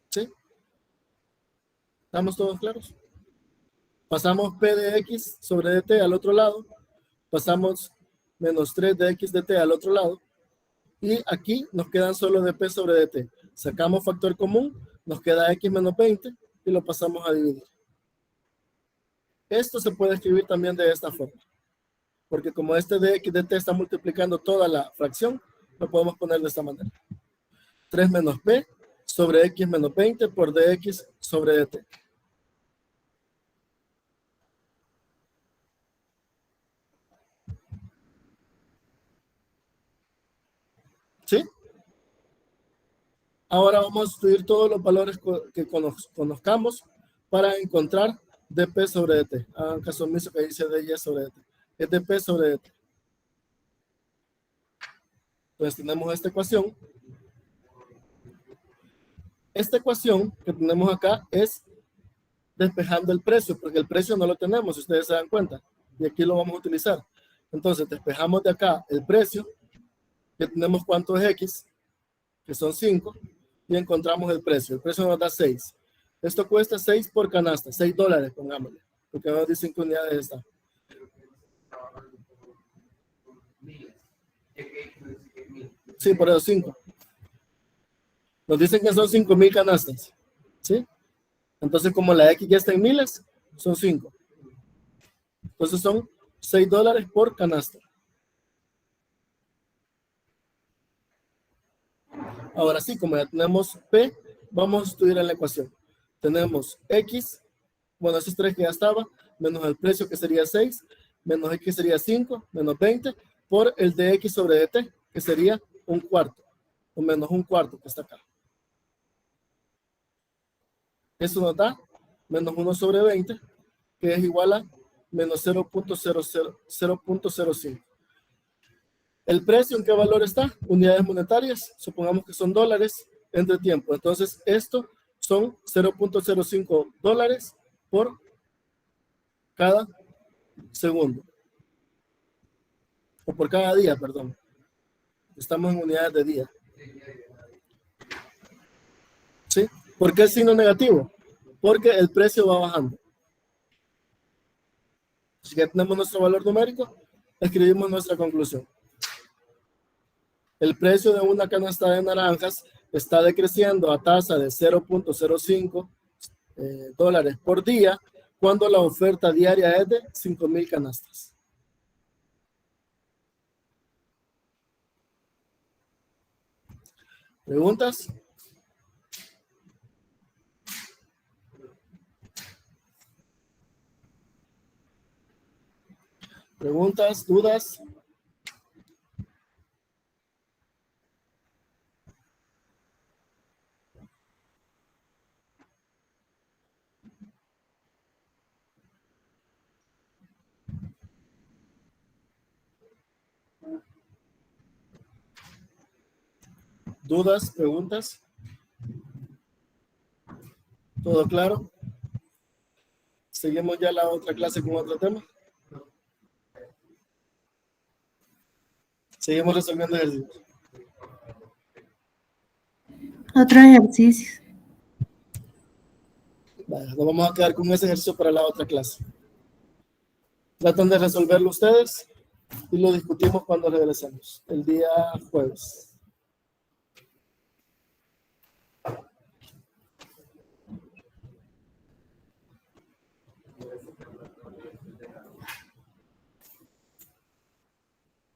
S1: ¿Sí? ¿Estamos todos claros? Pasamos P de X sobre dt al otro lado. Pasamos menos 3 de X dt al otro lado. Y aquí nos quedan solo dp sobre dt. Sacamos factor común, nos queda X menos 20 y lo pasamos a dividir. Esto se puede escribir también de esta forma, porque como este dx dt está multiplicando toda la fracción, lo podemos poner de esta manera. 3 menos p sobre x menos 20 por dx sobre dt. ¿Sí? Ahora vamos a estudiar todos los valores que conozcamos para encontrar dp sobre dt. Hagan caso omiso que dice dy sobre dt. Es dp sobre dt. Entonces tenemos esta ecuación. Esta ecuación que tenemos acá es despejando el precio, porque el precio no lo tenemos, si ustedes se dan cuenta. Y aquí lo vamos a utilizar. Entonces despejamos de acá el precio, que tenemos cuánto es x, que son 5, y encontramos el precio. El precio nos da 6. Esto cuesta 6 por canasta, $6, pongámosle, porque nos dicen que unidades está. Sí, por eso 5. Nos dicen que son 5,000 canastas. ¿Sí? Entonces, como la X ya está en miles, son 5. Entonces son $6 por canasta. Ahora sí, como ya tenemos P, vamos a estudiar en la ecuación. Tenemos X, bueno, esos 3 que ya estaba, menos el precio que sería 6, menos X sería 5, menos 20, por el de X sobre dt, que sería un cuarto, o menos un cuarto que está acá. Eso nos da menos 1 sobre 20, que es igual a menos 0.05. ¿El precio en qué valor está? Unidades monetarias, supongamos que son dólares entre tiempo. Entonces, esto son 0.05 dólares por cada segundo. O por cada día, perdón. Estamos en unidades de día. ¿Sí? ¿Por qué el signo negativo? Porque el precio va bajando. Si ya tenemos nuestro valor numérico, escribimos nuestra conclusión. El precio de una canasta de naranjas está decreciendo a tasa de 0.05 dólares por día cuando la oferta diaria es de 5,000 canastas. ¿Preguntas? ¿Preguntas? ¿Dudas? ¿Dudas? ¿Preguntas? ¿Todo claro? ¿Seguimos ya la otra clase con otro tema? Seguimos resolviendo ejercicios.
S6: Otro ejercicio.
S1: Vaya, nos vamos a quedar con ese ejercicio para la otra clase. Tratan de resolverlo ustedes y lo discutimos cuando regresemos, el día jueves.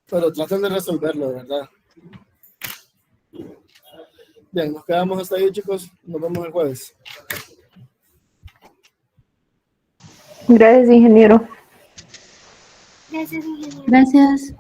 S1: Pero traten de resolverlo, de verdad. Bien, nos quedamos hasta ahí, chicos. Nos vemos el jueves.
S6: Gracias, ingeniero.
S3: Gracias, ingeniero.
S6: Gracias.